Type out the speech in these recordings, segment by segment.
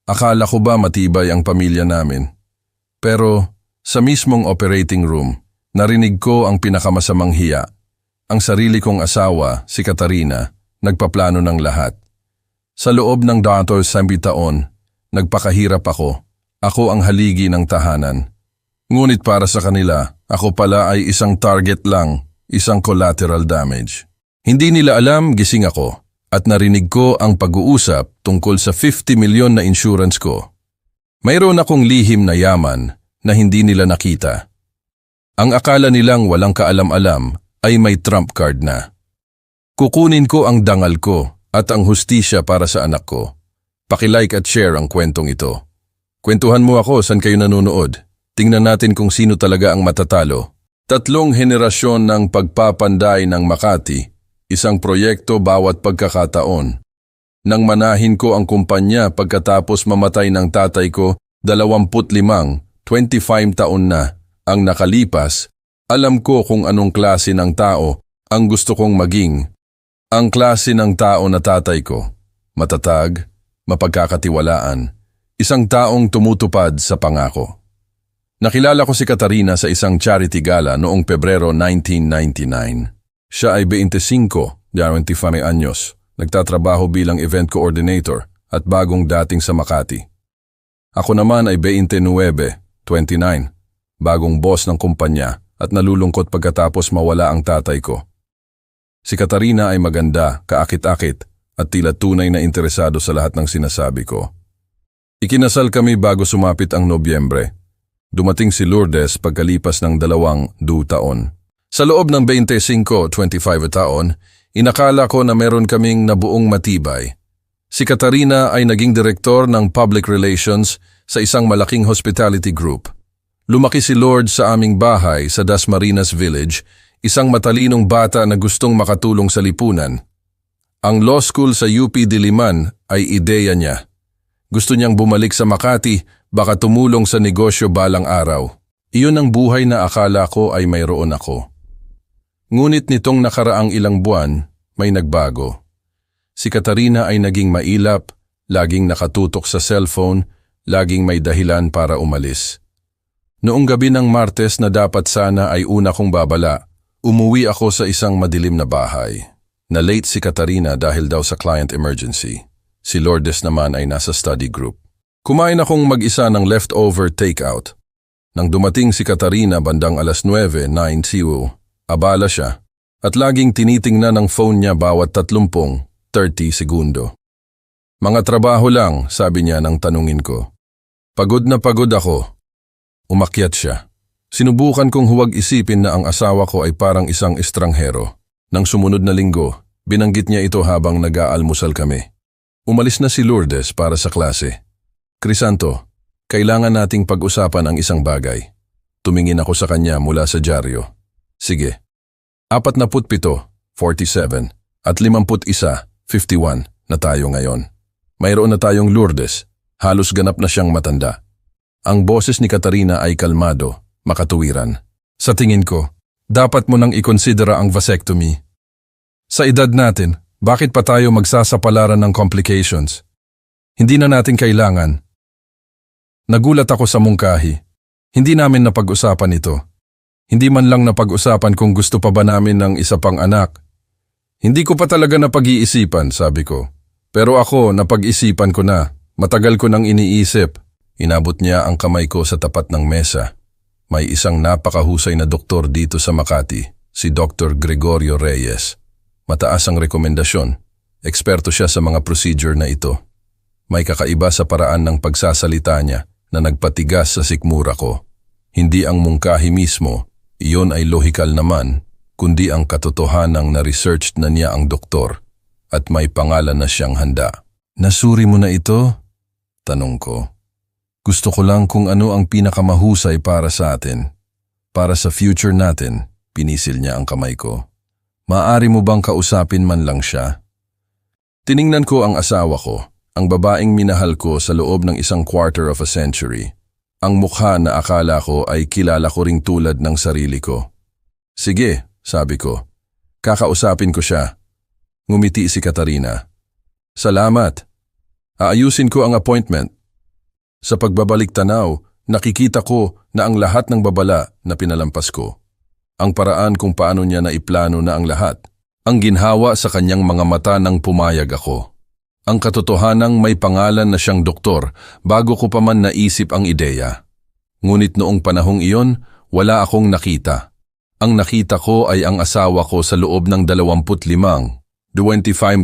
Akala ko ba matibay ang pamilya namin? Pero sa mismong operating room, narinig ko ang pinakamasamang hiya. Ang sarili kong asawa, si Katarina, nagpaplano ng lahat. Sa loob ng doctor's taon, nagpakahirap ako. Ako ang haligi ng tahanan. Ngunit para sa kanila, ako pala ay isang target lang, isang collateral damage. Hindi nila alam gising ako at narinig ko ang pag-uusap tungkol sa 50 milyon na insurance ko. Mayroon akong lihim na yaman na hindi nila nakita. Ang akala nilang walang kaalam-alam ay may trump card na. Kukunin ko ang dangal ko at ang hustisya para sa anak ko. Paki-like at share ang kwentong ito. Kwentuhan mo ako saan kayo nanonood. Tingnan natin kung sino talaga ang matatalo. 3 henerasyon ng pagpapanday ng Makati, isang proyekto bawat pagkakataon. Nang manahin ko ang kumpanya pagkatapos mamatay ng tatay ko, 25 taon na ang nakalipas, alam ko kung anong klase ng tao ang gusto kong maging. Ang klase ng tao na tatay ko, matatag, mapagkakatiwalaan, isang taong tumutupad sa pangako. Nakilala ko si Katarina sa isang charity gala noong Pebrero 1999. Siya ay 25 anyos, nagtatrabaho bilang event coordinator at bagong dating sa Makati. Ako naman ay 29, bagong boss ng kumpanya at nalulungkot pagkatapos mawala ang tatay ko. Si Katarina ay maganda, kaakit-akit at tila tunay na interesado sa lahat ng sinasabi ko. Ikinasal kami bago sumapit ang Nobyembre. Dumating si Lourdes pagkalipas ng 2 taon. Sa loob ng 25 taon, inakala ko na meron kaming nabuong matibay. Si Katarina ay naging direktor ng public relations sa isang malaking hospitality group. Lumaki si Lourdes sa aming bahay sa Dasmariñas Village, isang matalinong bata na gustong makatulong sa lipunan. Ang law school sa UP Diliman ay ideya niya. Gusto niyang bumalik sa Makati, baka tumulong sa negosyo balang araw. Iyon ang buhay na akala ko ay mayroon ako. Ngunit nitong nakaraang ilang buwan, may nagbago. Si Katarina ay naging mailap, laging nakatutok sa cellphone, laging may dahilan para umalis. Noong gabi ng Martes na dapat sana ay una kong babala, umuwi ako sa isang madilim na bahay. Na-late si Katarina dahil daw sa client emergency. Si Lourdes naman ay nasa study group. Kumain akong mag-isa ng leftover takeout. Nang dumating si Katarina bandang 9:09 CU, abala siya at laging tinitingnan ng phone niya bawat 30 segundo. Mga trabaho lang, sabi niya nang tanungin ko. Pagod na pagod ako. Umakyat siya. Sinubukan kong huwag isipin na ang asawa ko ay parang isang estranghero. Nang sumunod na linggo, binanggit niya ito habang nag-aalmusal kami. Umalis na si Lourdes para sa klase. Crisanto, kailangan nating pag-usapan ang isang bagay. Tumingin ako sa kanya mula sa dyaryo. Sige. 47, 47, at 51, 51 na tayo ngayon. Mayroon na tayong Lourdes. Halos ganap na siyang matanda. Ang boses ni Katarina ay kalmado, makatuwiran. Sa tingin ko, dapat mo nang ikonsidera ang vasectomy. Sa edad natin, bakit pa tayo magsasapalaran ng complications? Hindi na natin kailangan. Nagulat ako sa mungkahi. Hindi namin napag-usapan ito. Hindi man lang napag-usapan kung gusto pa ba namin ng isa pang anak. Hindi ko pa talaga napag-iisipan, sabi ko. Pero ako, napag-isipan ko na. Matagal ko nang iniisip. Inabot niya ang kamay ko sa tapat ng mesa. May isang napakahusay na doktor dito sa Makati, si Dr. Gregorio Reyes. Mataas ang rekomendasyon. Eksperto siya sa mga procedure na ito. May kakaiba sa paraan ng pagsasalita niya na nagpatigas sa sikmura ko. Hindi ang mungkahi mismo, iyon ay lohikal naman, kundi ang katotohanang na-researched na niya ang doktor at may pangalan na siyang handa. Nasuri mo na ito? Tanong ko. Gusto ko lang kung ano ang pinakamahusay para sa atin. Para sa future natin, pinisil niya ang kamay ko. Maaari mo bang kausapin man lang siya? Tiningnan ko ang asawa ko. Ang babaeng minahal ko sa loob ng 1/4 of a century. Ang mukha na akala ko ay kilala ko ring tulad ng sarili ko. Sige, sabi ko. Kakausapin ko siya. Ngumiti si Katarina. Salamat. Aayusin ko ang appointment. Sa pagbabalik tanaw, nakikita ko na ang lahat ng babala na pinalampas ko. Ang paraan kung paano niya naiplano na ang lahat. Ang ginhawa sa kanyang mga mata nang pumayag ako. Ang katotohanang may pangalan na siyang doktor bago ko pa man naisip ang ideya. Ngunit noong panahong iyon, wala akong nakita. Ang nakita ko ay ang asawa ko sa loob ng 25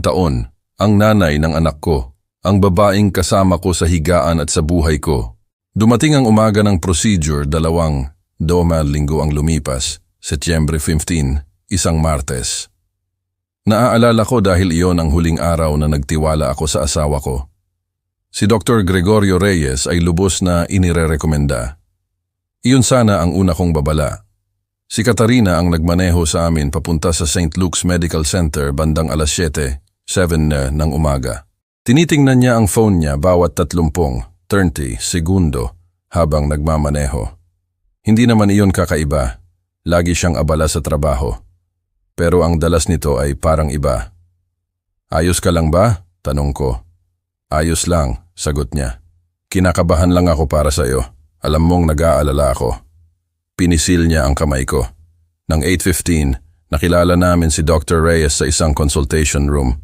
taon, ang nanay ng anak ko, ang babaeng kasama ko sa higaan at sa buhay ko. Dumating ang umaga ng procedure, 2 linggo ang lumipas, Setyembre 15, isang Martes. Naaalala ko dahil iyon ang huling araw na nagtiwala ako sa asawa ko. Si Dr. Gregorio Reyes ay lubos na inirerekomenda. Iyon sana ang una kong babala. Si Katarina ang nagmaneho sa amin papunta sa St. Luke's Medical Center bandang alas 7 ng umaga. Tinitingnan niya ang phone niya bawat 30 segundo habang nagmamaneho. Hindi naman iyon kakaiba. Lagi siyang abala sa trabaho. Pero ang dalas nito ay parang iba. Ayos ka lang ba? Tanong ko. Ayos lang, sagot niya. Kinakabahan lang ako para sa iyo. Alam mong nag-aalala ako. Pinisil niya ang kamay ko. Nang 8:15, nakilala namin si Dr. Reyes sa isang consultation room.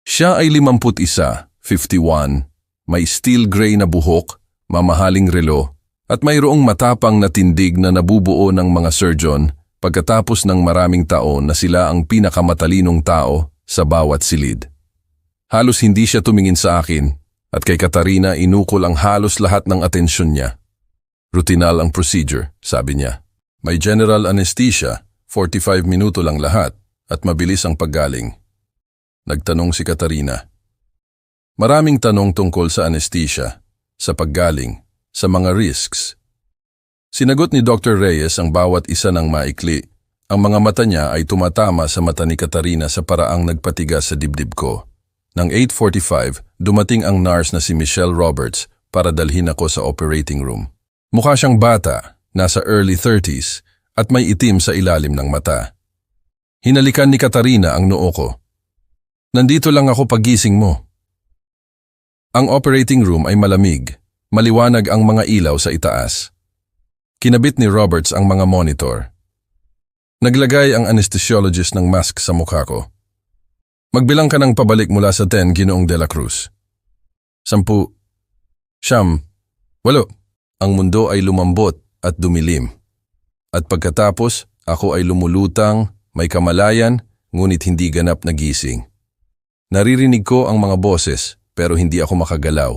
Siya ay 51, 51, may steel gray na buhok, mamahaling relo, at mayroong matapang na tindig na nabubuo ng mga surgeon pagkatapos ng maraming taon na sila ang pinakamatalinong tao sa bawat silid. Halos hindi siya tumingin sa akin at kay Katarina inukol ang halos lahat ng atensyon niya. Rutinal ang procedure, sabi niya. May general anesthesia, 45 minuto lang lahat at mabilis ang paggaling. Nagtanong si Katarina. Maraming tanong tungkol sa anesthesia, sa paggaling, sa mga risks. Sinagot ni Dr. Reyes ang bawat isa ng maikli. Ang mga mata niya ay tumatama sa mata ni Katarina sa paraang nagpatigas sa dibdib ko. Nang 8:45, dumating ang nurse na si Michelle Roberts para dalhin ako sa operating room. Mukha siyang bata, nasa early 30s, at may itim sa ilalim ng mata. Hinalikan ni Katarina ang noo ko. Nandito lang ako pagising mo. Ang operating room ay malamig. Maliwanag ang mga ilaw sa itaas. Kinabit ni Roberts ang mga monitor. Naglagay ang anesthesiologist ng mask sa mukha ko. Magbilang ka ng pabalik mula sa 10, Ginoong De La Cruz. 10, 9, 8. Ang mundo ay lumambot at dumilim. At pagkatapos, ako ay lumulutang, may kamalayan, ngunit hindi ganap na gising. Naririnig ko ang mga boses, pero hindi ako makagalaw.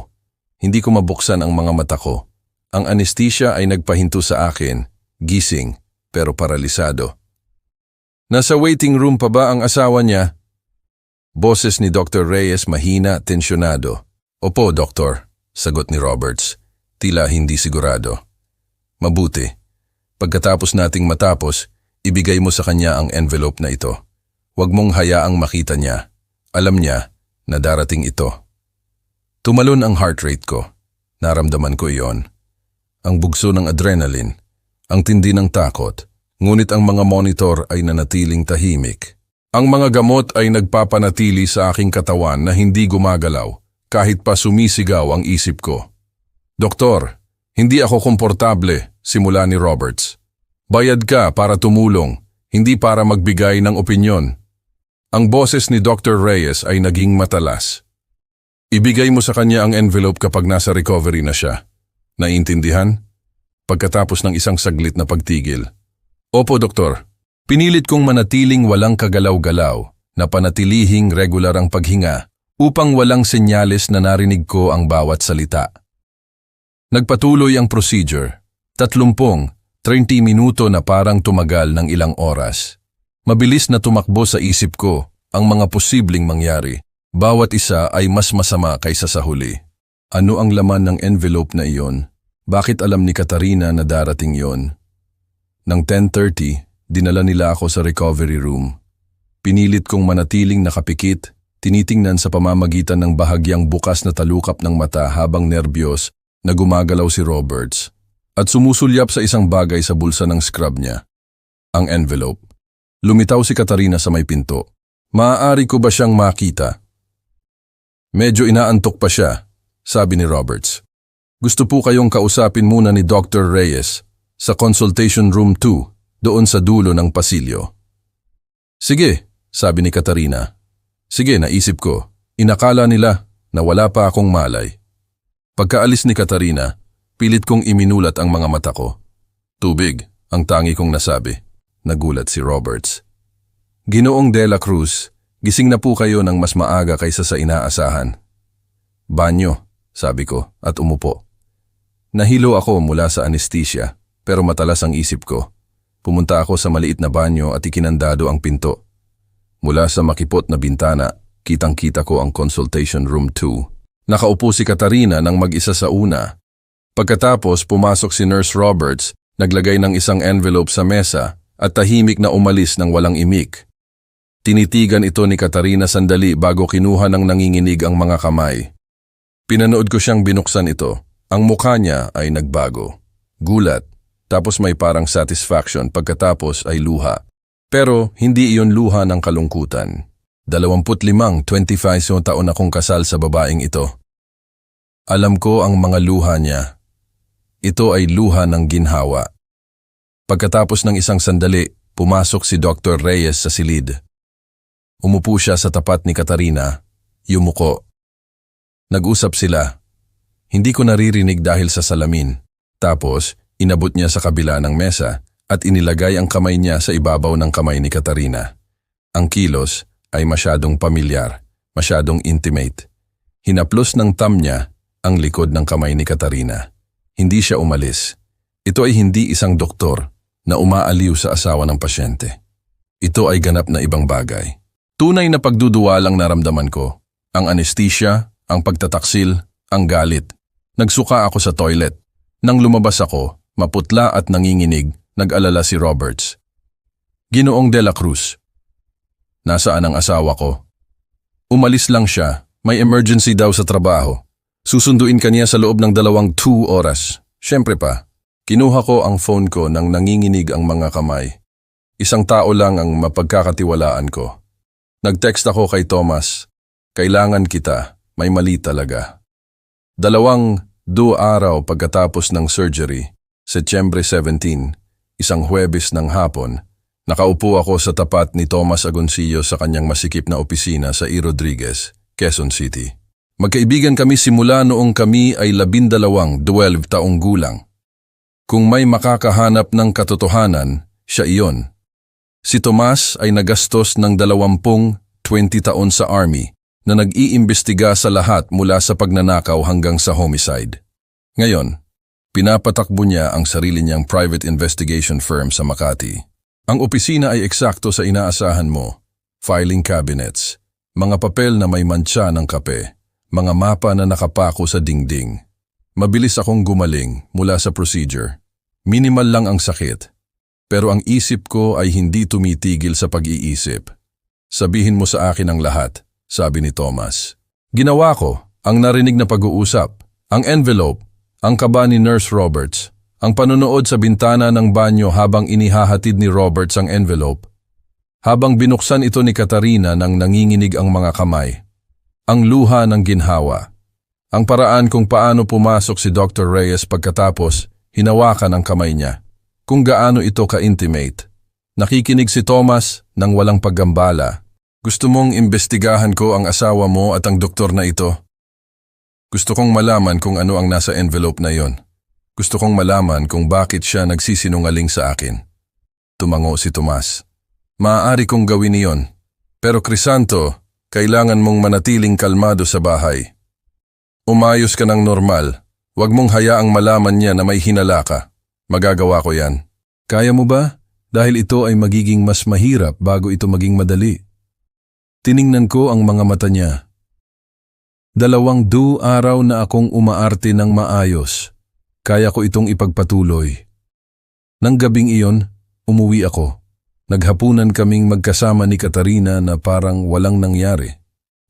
Hindi ko mabuksan ang mga mata ko. Ang anesthesia ay nagpahinto sa akin, gising, pero paralisado. Nasa waiting room pa ba ang asawa niya? Boses ni Dr. Reyes mahina, tensyonado. Opo, doktor, sagot ni Roberts. Tila hindi sigurado. Mabuti. Pagkatapos nating matapos, ibigay mo sa kanya ang envelope na ito. Huwag mong hayaang makita niya. Alam niya na darating ito. Tumalon ang heart rate ko. Naramdaman ko iyon. Ang bugso ng adrenaline, ang tindi ng takot, ngunit ang mga monitor ay nanatiling tahimik. Ang mga gamot ay nagpapanatili sa aking katawan na hindi gumagalaw kahit pa sumisigaw ang isip ko. Doktor, hindi ako komportable, simula ni Roberts. Bayad ka para tumulong, hindi para magbigay ng opinyon. Ang boses ni Dr. Reyes ay naging matalas. Ibigay mo sa kanya ang envelope kapag nasa recovery na siya. Naiintindihan? Pagkatapos ng isang saglit na pagtigil. Opo, doktor. Pinilit kong manatiling walang kagalaw-galaw, na panatilihing regular ang paghinga, upang walang senyales na narinig ko ang bawat salita. Nagpatuloy ang procedure. 30 minuto na parang tumagal ng ilang oras. Mabilis na tumakbo sa isip ko ang mga posibleng mangyari. Bawat isa ay mas masama kaysa sa huli. Ano ang laman ng envelope na iyon? Bakit alam ni Katarina na darating iyon? Nang 10:30, dinala nila ako sa recovery room. Pinilit kong manatiling nakapikit, tinitingnan sa pamamagitan ng bahagyang bukas na talukap ng mata habang nerbiyos na gumagalaw si Roberts at sumusulyap sa isang bagay sa bulsa ng scrub niya. Ang envelope. Lumitaw si Katarina sa may pinto. Maaari ko ba siyang makita? Medyo inaantok pa siya, sabi ni Roberts. Gusto po kayong kausapin muna ni Dr. Reyes sa Consultation Room 2 doon sa dulo ng pasilyo. Sige, sabi ni Katarina. Sige, naisip ko. Inakala nila na wala pa akong malay. Pagkaalis ni Katarina, pilit kong iminulat ang mga mata ko. Tubig, ang tangi kong nasabi. Nagulat si Roberts. Ginoong De La Cruz, gising na po kayo ng mas maaga kaysa sa inaasahan. Banyo, sabi ko at umupo. Nahilo ako mula sa anesthesia pero matalas ang isip ko. Pumunta ako sa maliit na banyo at ikinandado ang pinto. Mula sa makipot na bintana, kitang-kita ko ang Consultation Room 2. Nakaupo si Katarina nang mag-isa sa una. Pagkatapos pumasok si Nurse Roberts, naglagay ng isang envelope sa mesa at tahimik na umalis ng walang imik. Tinitigan ito ni Katarina sandali bago kinuha ng nanginginig ang mga kamay. Pinanood ko siyang binuksan ito. Ang mukha niya ay nagbago. Gulat, tapos may parang satisfaction pagkatapos ay luha. Pero hindi iyon luha ng kalungkutan. 25 taon akong kasal sa babaeng ito. Alam ko ang mga luha niya. Ito ay luha ng ginhawa. Pagkatapos ng isang sandali, pumasok si Dr. Reyes sa silid. Umupo siya sa tapat ni Katarina, yumuko. Nag-usap sila. Hindi ko naririnig dahil sa salamin. Tapos, inabot niya sa kabila ng mesa at inilagay ang kamay niya sa ibabaw ng kamay ni Katarina. Ang kilos ay masyadong pamilyar, masyadong intimate. Hinaplos ng thumb niya ang likod ng kamay ni Katarina. Hindi siya umalis. Ito ay hindi isang doktor na umaaliw sa asawa ng pasyente. Ito ay ganap na ibang bagay. Tunay na pagduduwalang naramdaman ko. Ang anesthesia, ang pagtataksil, ang galit. Nagsuka ako sa toilet. Nang lumabas ako, maputla at nanginginig, nag-alala si Roberts. Ginoong De La Cruz. Nasaan ang asawa ko? Umalis lang siya. May emergency daw sa trabaho. Susunduin kaniya sa loob ng 2 oras. Siyempre pa, kinuha ko ang phone ko nang nanginginig ang mga kamay. Isang tao lang ang mapagkakatiwalaan ko. Nag-text ako kay Thomas. Kailangan kita, may mali talaga. 2 araw pagkatapos ng surgery, Setyembre 17, isang Huwebes ng hapon, nakaupo ako sa tapat ni Thomas Agoncillo sa kanyang masikip na opisina sa E. Rodriguez, Quezon City. Magkaibigan kami simula noong kami ay 12 taong gulang. Kung may makakahanap ng katotohanan, siya iyon. Si Tomas ay nagastos ng 20 taon sa army na nag-iimbestiga sa lahat mula sa pagnanakaw hanggang sa homicide. Ngayon, pinapatakbo niya ang sarili niyang private investigation firm sa Makati. Ang opisina ay eksakto sa inaasahan mo. Filing cabinets, mga papel na may mantsa ng kape, mga mapa na nakapako sa dingding. Mabilis akong gumaling mula sa procedure. Minimal lang ang sakit. Pero ang isip ko ay hindi tumitigil sa pag-iisip. Sabihin mo sa akin ang lahat, sabi ni Thomas. Ginawa ko ang narinig na pag-uusap, ang envelope, ang kaba ni Nurse Roberts, ang panonood sa bintana ng banyo habang inihahatid ni Roberts ang envelope. Habang binuksan ito ni Katarina nang nanginginig ang mga kamay. Ang luha ng ginhawa. Ang paraan kung paano pumasok si Dr. Reyes pagkatapos hinawakan ang kamay niya. Kung gaano ito ka-intimate. Nakikinig si Thomas nang walang paggambala. Gusto mong imbestigahan ko ang asawa mo at ang doktor na ito? Gusto kong malaman kung ano ang nasa envelope na yon. Gusto kong malaman kung bakit siya nagsisinungaling sa akin. Tumango si Tomas. Maaari kong gawin iyon. Pero Crisanto, kailangan mong manatiling kalmado sa bahay. Umayos ka ng normal. Huwag mong hayaang malaman niya na may hinala ka. Magagawa ko yan. Kaya mo ba? Dahil ito ay magiging mas mahirap bago ito maging madali. Tiningnan ko ang mga mata niya. 2 araw na akong umaarte ng maayos. Kaya ko itong ipagpatuloy. Nang gabing iyon, umuwi ako. Naghapunan kaming magkasama ni Katarina na parang walang nangyari.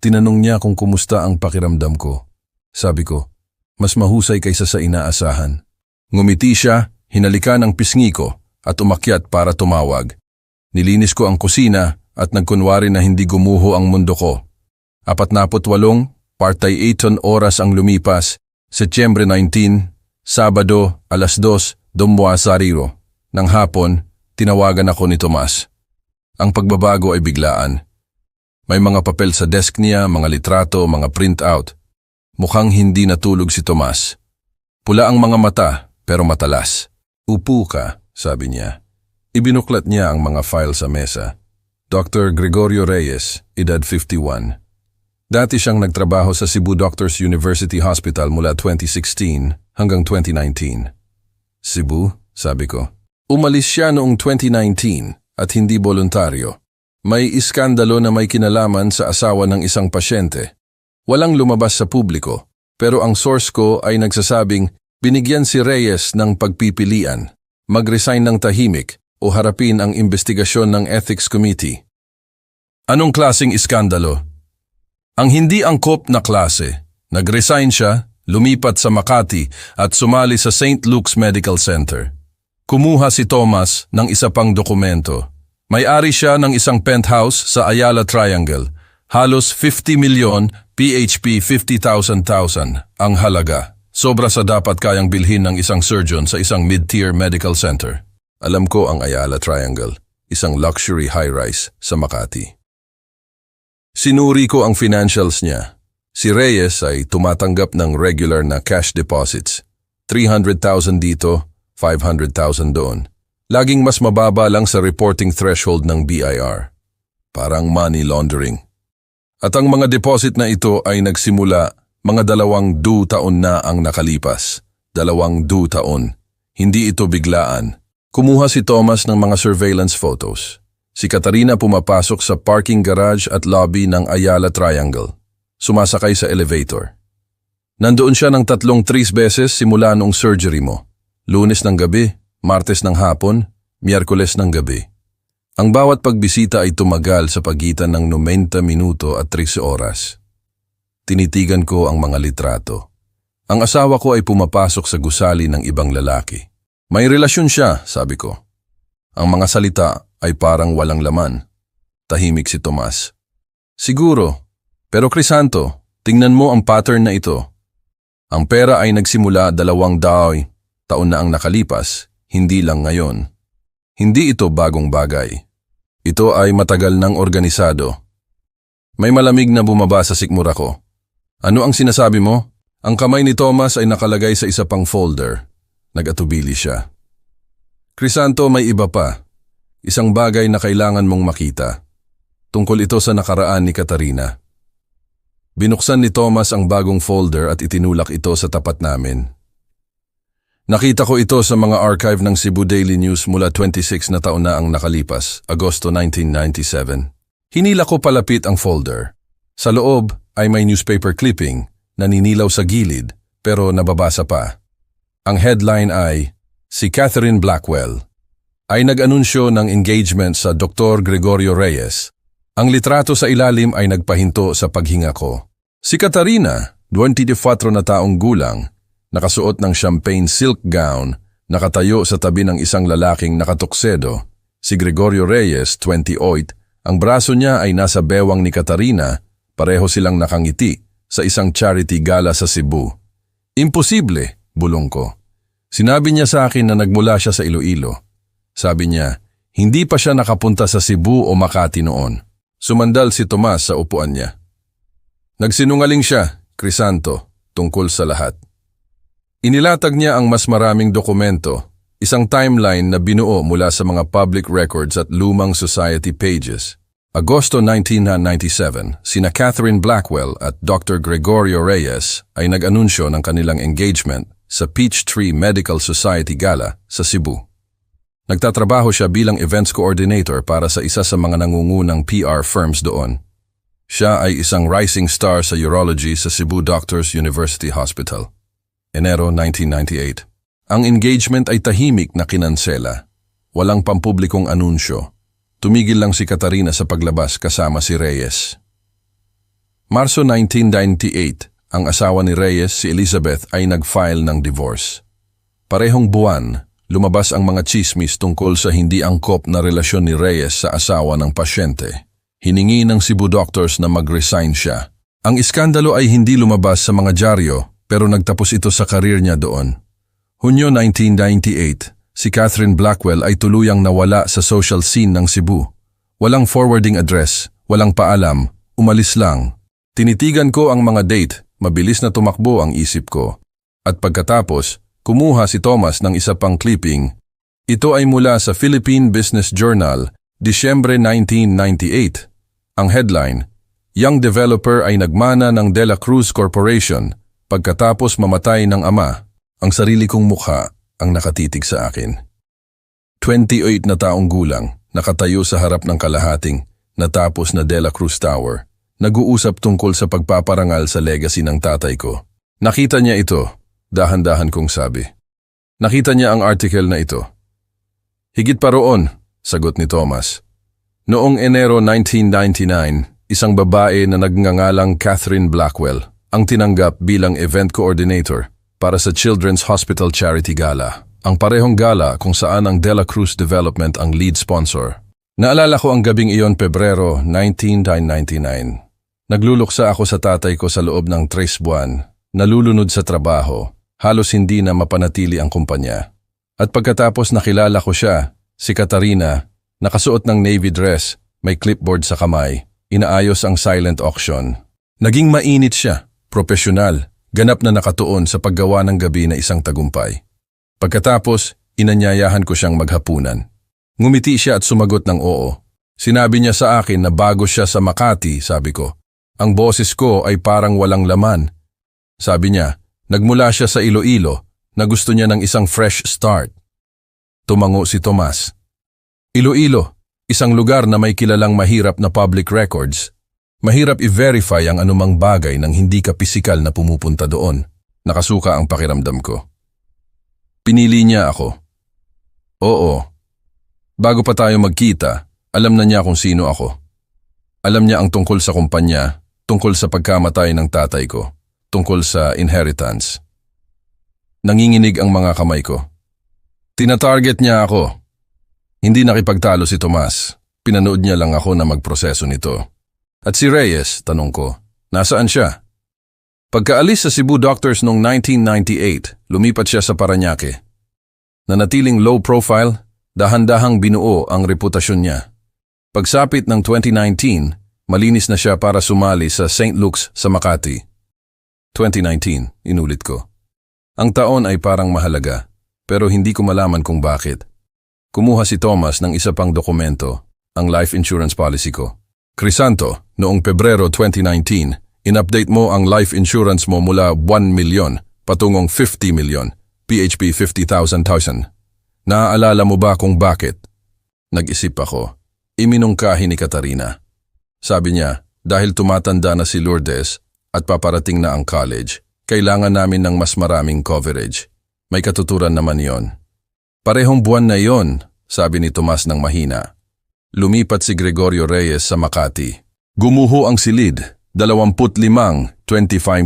Tinanong niya kung kumusta ang pakiramdam ko. Sabi ko, mas mahusay kaysa sa inaasahan. Ngumiti siya, hinalikan ang pisngi ko at umakyat para tumawag. Nilinis ko ang kusina at nagkunwari na hindi gumuho ang mundo ko. 48, partay 8 oras ang lumipas, Setyembre 19, Sabado, alas 2, Dumwasariro. Nang hapon, tinawagan ako ni Tomas. Ang pagbabago ay biglaan. May mga papel sa desk niya, mga litrato, mga printout. Mukhang hindi natulog si Tomas. Pula ang mga mata, pero matalas. Upo ka, sabi niya. Ibinuklat niya ang mga file sa mesa. Dr. Gregorio Reyes, edad 51. Dati siyang nagtrabaho sa Cebu Doctors University Hospital mula 2016 hanggang 2019. Cebu, sabi ko. Umalis siya noong 2019 at hindi voluntaryo. May iskandalo na may kinalaman sa asawa ng isang pasyente. Walang lumabas sa publiko, pero ang source ko ay nagsasabing binigyan si Reyes ng pagpipilian, mag-resign ng tahimik o harapin ang investigasyon ng Ethics Committee. Anong klaseng iskandalo? Ang hindi angkop na klase. Nag-resign siya, lumipat sa Makati at sumali sa St. Luke's Medical Center. Kumuha si Tomas ng isa pang dokumento. May-ari siya ng isang penthouse sa Ayala Triangle. Halos 50 milyon, PHP 50,000 ang halaga. Sobra sa dapat kayang bilhin ng isang surgeon sa isang mid-tier medical center. Alam ko ang Ayala Triangle, isang luxury high-rise sa Makati. Sinuri ko ang financials niya. Si Reyes ay tumatanggap ng regular na cash deposits. 300,000 dito, 500,000 doon. Laging mas mababa lang sa reporting threshold ng BIR. Parang money laundering. At ang mga deposit na ito ay nagsimula mga 2 taon na ang nakalipas. 2 taon. Hindi ito biglaan. Kumuha si Tomas ng mga surveillance photos. Si Katarina pumapasok sa parking garage at lobby ng Ayala Triangle. Sumasakay sa elevator. Nandoon siya ng 3 beses simula noong surgery mo. Lunes ng gabi, Martes ng hapon, Miyerkules ng gabi. Ang bawat pagbisita ay tumagal sa pagitan ng 90 minuto at 13 oras. Tinitigan ko ang mga litrato. Ang asawa ko ay pumapasok sa gusali ng ibang lalaki. May relasyon siya, sabi ko. Ang mga salita ay parang walang laman. Tahimik si Tomas. Siguro, pero Crisanto, tingnan mo ang pattern na ito. Ang pera ay nagsimula 2 taon na ang nakalipas, hindi lang ngayon. Hindi ito bagong bagay. Ito ay matagal ng organisado. May malamig na bumaba sa sikmura ko. Ano ang sinasabi mo? Ang kamay ni Tomas ay nakalagay sa isa pang folder. Nag-atubili siya. Crisanto, may iba pa. Isang bagay na kailangan mong makita. Tungkol ito sa nakaraan ni Katarina. Binuksan ni Tomas ang bagong folder at itinulak ito sa tapat namin. Nakita ko ito sa mga archive ng Cebu Daily News mula 26 na taon na ang nakalipas, Agosto 1997. Hinila ko palapit ang folder. Sa loob ay may newspaper clipping na ninilaw sa gilid pero nababasa pa. Ang headline ay, si Catherine Blackwell ay nag-anunsyo ng engagement sa Dr. Gregorio Reyes. Ang litrato sa ilalim ay nagpahinto sa paghinga ko. Si Katarina, 24 na taong gulang, nakasuot ng champagne silk gown, nakatayo sa tabi ng isang lalaking nakatuksedo. Si Gregorio Reyes, 28, ang braso niya ay nasa bewang ni Katarina, pareho silang nakangiti sa isang charity gala sa Cebu. Imposible, bulong ko. Sinabi niya sa akin na nagmula siya sa Iloilo. Sabi niya, hindi pa siya nakapunta sa Cebu o Makati noon. Sumandal si Tomas sa upuan niya. Nagsinungaling siya, Crisanto, tungkol sa lahat. Inilatag niya ang mas maraming dokumento, isang timeline na binuo mula sa mga public records at lumang society pages. Agosto 1997, sina Catherine Blackwell at Dr. Gregorio Reyes ay nag-anunsyo ng kanilang engagement sa Peachtree Medical Society Gala sa Cebu. Nagtatrabaho siya bilang events coordinator para sa isa sa mga nangungunang PR firms doon. Siya ay isang rising star sa urology sa Cebu Doctors University Hospital. Enero 1998. Ang engagement ay tahimik na kinansela. Walang pampublikong anunsyo. Tumigil lang si Katarina sa paglabas kasama si Reyes. Marso 1998, ang asawa ni Reyes, si Elizabeth, ay nag-file ng divorce. Parehong buwan, lumabas ang mga chismis tungkol sa hindi angkop na relasyon ni Reyes sa asawa ng pasyente. Hiningi ng Cebu Doctors na mag-resign siya. Ang iskandalo ay hindi lumabas sa mga dyaryo, pero nagtapos ito sa karir niya doon. Hunyo 1998, si Catherine Blackwell ay tuluyang nawala sa social scene ng Cebu. Walang forwarding address, walang paalam, umalis lang. Tinitigan ko ang mga date, mabilis na tumakbo ang isip ko. At pagkatapos, kumuha si Thomas ng isa pang clipping. Ito ay mula sa Philippine Business Journal, Disyembre 1998. Ang headline, Young Developer ay nagmana ng De La Cruz Corporation pagkatapos mamatay ng ama. Ang sarili kong mukha ang nakatitig sa akin. 28 na taong gulang, nakatayo sa harap ng kalahating, natapos na De La Cruz Tower. Nag-uusap tungkol sa pagpaparangal sa legacy ng tatay ko. Nakita niya ito, dahan-dahan kong sabi. Nakita niya ang article na ito. Higit pa roon, sagot ni Thomas. Noong Enero 1999, isang babae na nagngangalang Catherine Blackwell ang tinanggap bilang event coordinator para sa Children's Hospital Charity Gala. Ang parehong gala kung saan ang De La Cruz Development ang lead sponsor. Naalala ko ang gabing iyon Pebrero 1999. Nagluluksa ako sa tatay ko sa loob ng 3 buwan, nalulunod sa trabaho, halos hindi na mapanatili ang kumpanya. At pagkatapos nakilala ko siya, si Katarina, nakasuot ng navy dress, may clipboard sa kamay, inaayos ang silent auction. Naging mainit siya, profesional, ganap na nakatuon sa paggawa ng gabi na isang tagumpay. Pagkatapos, inanyayahan ko siyang maghapunan. Ngumiti siya at sumagot ng oo. Sinabi niya sa akin na bago siya sa Makati, sabi ko. Ang boses ko ay parang walang laman. Sabi niya, nagmula siya sa Iloilo na gusto niya ng isang fresh start. Tumango si Tomas. Iloilo, isang lugar na may kilalang mahirap na public records. Mahirap i-verify ang anumang bagay nang hindi ka pisikal na pumupunta doon. Nakasuka ang pakiramdam ko. Pinili niya ako. Oo. Bago pa tayo magkita, alam na niya kung sino ako. Alam niya ang tungkol sa kumpanya, tungkol sa pagkamatay ng tatay ko, tungkol sa inheritance. Nanginginig ang mga kamay ko. Tina-target niya ako. Hindi nakipagtalo si Tomas. Pinanood niya lang ako na magproseso nito. At si Reyes, tanong ko, nasaan siya? Pagkaalis sa Cebu Doctors noong 1998, lumipat siya sa Parañaque. Nanatiling low profile, dahan-dahang binuo ang reputasyon niya. Pagsapit ng 2019, malinis na siya para sumali sa St. Luke's sa Makati. 2019, inulit ko. Ang taon ay parang mahalaga, pero hindi ko malaman kung bakit. Kumuha si Thomas ng isa pang dokumento, ang life insurance policy ko. Crisanto, noong Pebrero 2019, in-update mo ang life insurance mo mula 1 million patungong 50 million, PHP 50,000. Naaalala mo ba kung bakit? Nag-isip ako. Iminungkahi ni Katarina. Sabi niya, dahil tumatanda na si Lourdes at paparating na ang college, kailangan namin ng mas maraming coverage. May katuturan naman yon. Parehong buwan na yon, sabi ni Tomas ng mahina. Lumipat si Gregorio Reyes sa Makati. Gumuho ang silid, 25, 25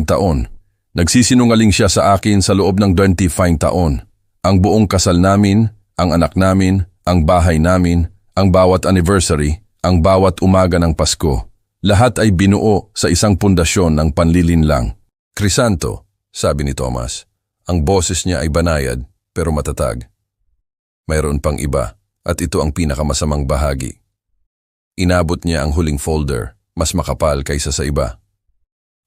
taon. Nagsisinungaling siya sa akin sa loob ng 25 taon. Ang buong kasal namin, ang anak namin, ang bahay namin, ang bawat anniversary, ang bawat umaga ng Pasko. Lahat ay binuo sa isang pundasyon ng panlilinlang. Crisanto, sabi ni Thomas. Ang boses niya ay banayad pero matatag. Mayroon pang iba. At ito ang pinakamasamang bahagi. Inabot niya ang huling folder, mas makapal kaysa sa iba.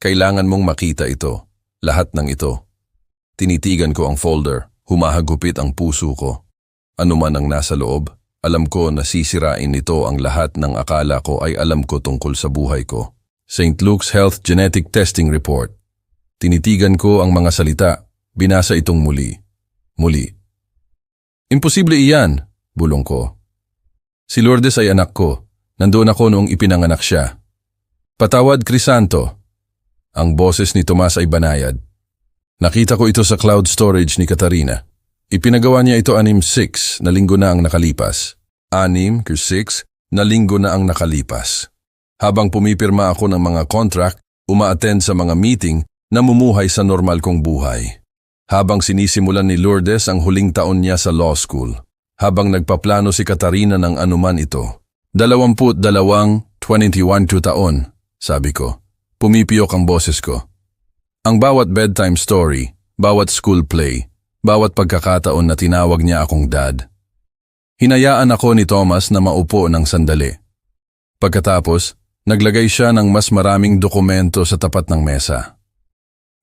Kailangan mong makita ito, lahat ng ito. Tinitigan ko ang folder, humahagupit ang puso ko. Ano man ang nasa loob, alam ko na sisirain nito ang lahat ng akala ko ay alam ko tungkol sa buhay ko. St. Luke's Health Genetic Testing Report. Tinitigan ko ang mga salita, binasa itong muli. Muli. Imposible iyan. Bulong ko. Si Lourdes ay anak ko. Nandoon ako noong ipinanganak siya. Patawad, Crisanto. Ang boses ni Tomas ay banayad. Nakita ko ito sa cloud storage ni Katarina. Ipinagawa niya ito 6 na linggo na ang nakalipas. 6 na linggo na ang nakalipas. Habang pumipirma ako ng mga contract, uma-attend sa mga meeting, namumuhay sa normal kong buhay. Habang sinisimulan ni Lourdes ang huling taon niya sa law school. Habang nagpaplano si Katarina ng anuman ito. 22, 21 taon, sabi ko. Pumipiyok ang boses ko. Ang bawat bedtime story, bawat school play, bawat pagkakataon na tinawag niya akong dad. Hinayaan ako ni Thomas na maupo ng sandali. Pagkatapos, naglagay siya ng mas maraming dokumento sa tapat ng mesa.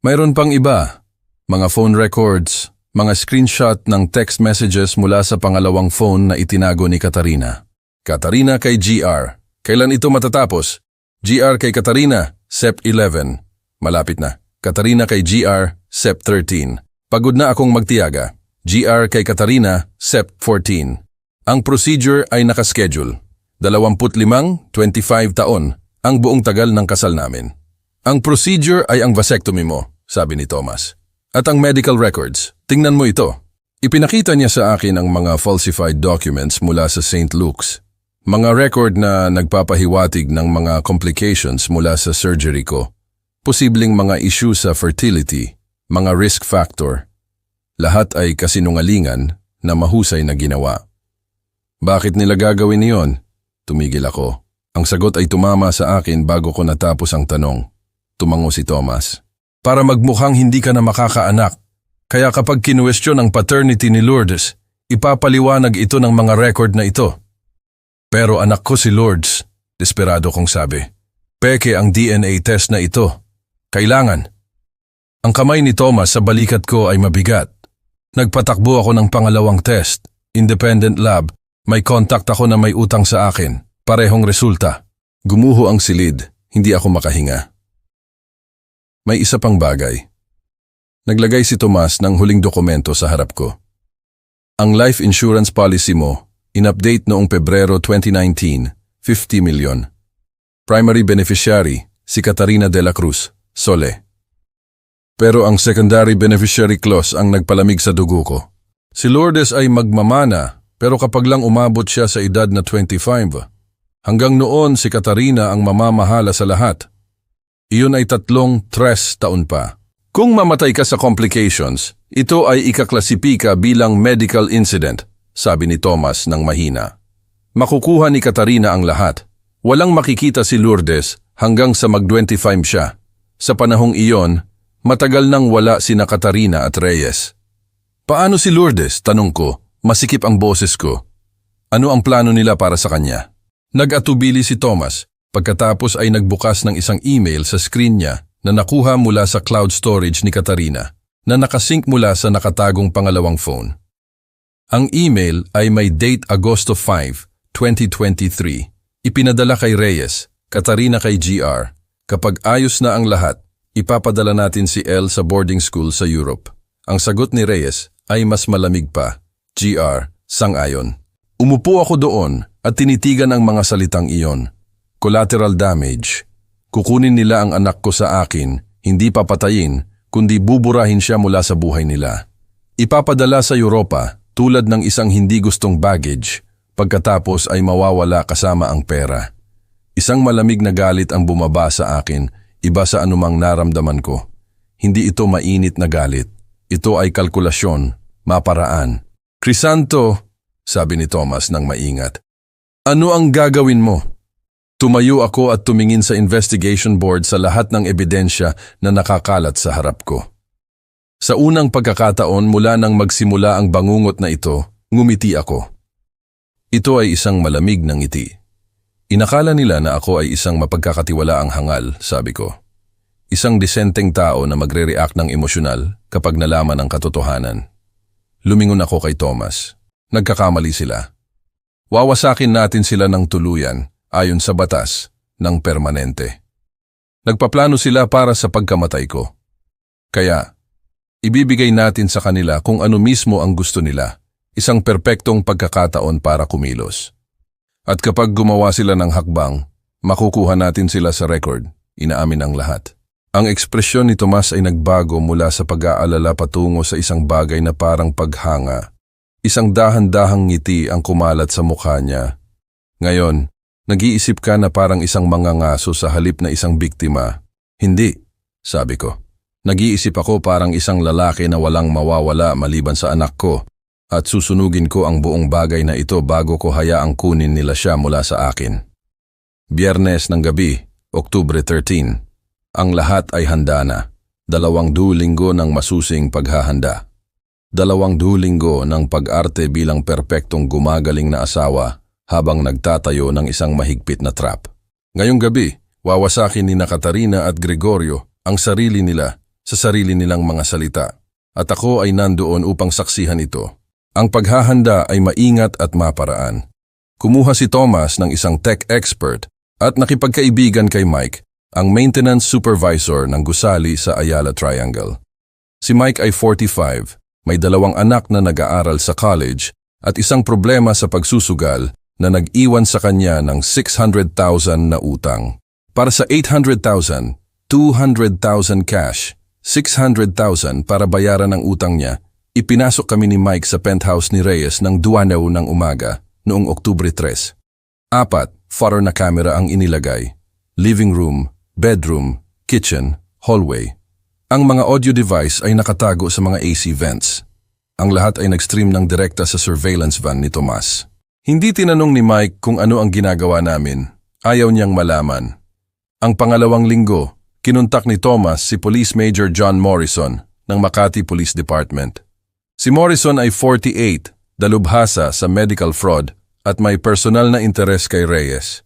Mayroon pang iba, mga phone records, mga screenshot ng text messages mula sa pangalawang phone na itinago ni Katarina. Katarina kay GR. Kailan ito matatapos? GR kay Katarina, Sep 11. Malapit na. Katarina kay GR, Sep 13. Pagod na akong magtiyaga. GR kay Katarina, Sep 14. Ang procedure ay nakaschedule. 25, 25 taon, ang buong tagal ng kasal namin. Ang procedure ay ang vasectomy mo, sabi ni Thomas. At ang medical records, tingnan mo ito. Ipinakita niya sa akin ang mga falsified documents mula sa St. Luke's. Mga record na nagpapahiwatig ng mga complications mula sa surgery ko. Posibleng mga issue sa fertility, mga risk factor. Lahat ay kasinungalingan na mahusay na ginawa. Bakit nila gagawin niyon? Tumigil ako. Ang sagot ay tumama sa akin bago ko natapos ang tanong. Tumango si Thomas. Para magmukhang hindi ka na makakaanak. Kaya kapag kinuwestiyon ang paternity ni Lourdes, ipapaliwanag ito ng mga record na ito. Pero anak ko si Lourdes, desperado kong sabi. Peke ang DNA test na ito. Kailangan. Ang kamay ni Thomas sa balikat ko ay mabigat. Nagpatakbo ako ng pangalawang test, independent lab. May contact ako na may utang sa akin. Parehong resulta. Gumuho ang silid, hindi ako makahinga. May isa pang bagay. Naglagay si Tomas ng huling dokumento sa harap ko. Ang life insurance policy mo, in-update noong Pebrero 2019, 50 million. Primary beneficiary, si Katarina de la Cruz, Sole. Pero ang secondary beneficiary clause ang nagpalamig sa dugo ko. Si Lourdes ay magmamana, pero kapag lang umabot siya sa edad na 25, hanggang noon si Katarina ang mamamahala sa lahat. Iyon ay 3 taon pa. Kung mamatay ka sa complications, ito ay ikaklasipika bilang medical incident, sabi ni Thomas ng mahina. Makukuha ni Katarina ang lahat. Walang makikita si Lourdes hanggang sa mag-25 siya. Sa panahong iyon, matagal nang wala sina Katarina at Reyes. Paano si Lourdes? Tanong ko. Masikip ang boses ko. Ano ang plano nila para sa kanya? Nag-atubili si Thomas. Pagkatapos ay nagbukas ng isang email sa screen niya na nakuha mula sa cloud storage ni Katarina na nakasync mula sa nakatagong pangalawang phone. Ang email ay may date Agosto 5, 2023. Ipinadala kay Reyes, Katarina kay GR. Kapag ayos na ang lahat, ipapadala natin si Elle sa boarding school sa Europe. Ang sagot ni Reyes ay mas malamig pa. GR, sang-ayon. Umupo ako doon at tinitigan ang mga salitang iyon. Collateral damage. Kukunin nila ang anak ko sa akin, hindi papatayin, kundi buburahin siya mula sa buhay nila. Ipapadala sa Europa tulad ng isang hindi gustong baggage, pagkatapos ay mawawala kasama ang pera. Isang malamig na galit ang bumaba sa akin, iba sa anumang naramdaman ko. Hindi ito mainit na galit. Ito ay kalkulasyon, maparaan. Crisanto, sabi ni Thomas nang maingat. Ano ang gagawin mo? Tumayo ako at tumingin sa investigation board sa lahat ng ebidensya na nakakalat sa harap ko. Sa unang pagkakataon mula nang magsimula ang bangungot na ito, ngumiti ako. Ito ay isang malamig na ngiti. Inakala nila na ako ay isang mapagkakatiwalaang hangal, sabi ko. Isang disenteng tao na magre-react ng emosyonal kapag nalaman ang katotohanan. Lumingon ako kay Thomas. Nagkakamali sila. Wawasakin natin sila ng tuluyan, ayon sa batas, ng permanente. Nagpaplano sila para sa pagkamatay ko. Kaya, ibibigay natin sa kanila kung ano mismo ang gusto nila, isang perpektong pagkakataon para kumilos. At kapag gumawa sila ng hakbang, makukuha natin sila sa record, inaamin ang lahat. Ang ekspresyon ni Tomas ay nagbago mula sa pag-aalala patungo sa isang bagay na parang paghanga. Isang dahan-dahang ngiti ang kumalat sa mukha niya. Ngayon, nag-iisip ka na parang isang mangangaso sa halip na isang biktima. Hindi, sabi ko. Nag-iisip ako parang isang lalaki na walang mawawala maliban sa anak ko at susunugin ko ang buong bagay na ito bago ko hayaang kunin nila siya mula sa akin. Biyernes ng gabi, Oktubre 13. Ang lahat ay handa na. 2 linggo ng masusing paghahanda. 2 linggo ng pag-arte bilang perpektong gumagaling na asawa habang nagtatayo ng isang mahigpit na trap. Ngayong gabi, wawasakin ni Katarina at Gregorio ang sarili nila sa sarili nilang mga salita. At ako ay nandoon upang saksihan ito. Ang paghahanda ay maingat at maparaan. Kumuha si Thomas ng isang tech expert at nakipagkaibigan kay Mike, ang maintenance supervisor ng gusali sa Ayala Triangle. Si Mike ay 45, may 2 anak na nag-aaral sa college at isang problema sa pagsusugal na nag-iwan sa kanya ng 600,000 na utang. Para sa 800,000, 200,000 cash, 600,000 para bayaran ang utang niya. Ipinasok kami ni Mike sa penthouse ni Reyes ng 2 ng umaga noong Oktubre 3. 4 photo na camera ang inilagay. Living room, bedroom, kitchen, hallway. Ang mga audio device ay nakatago sa mga AC vents. Ang lahat ay nag-stream ng direkta sa surveillance van ni Tomas. Hindi tinanong ni Mike kung ano ang ginagawa namin. Ayaw niyang malaman. Ang pangalawang linggo, kinuntak ni Thomas si Police Major John Morrison ng Makati Police Department. Si Morrison ay 48, dalubhasa sa medical fraud at may personal na interes kay Reyes.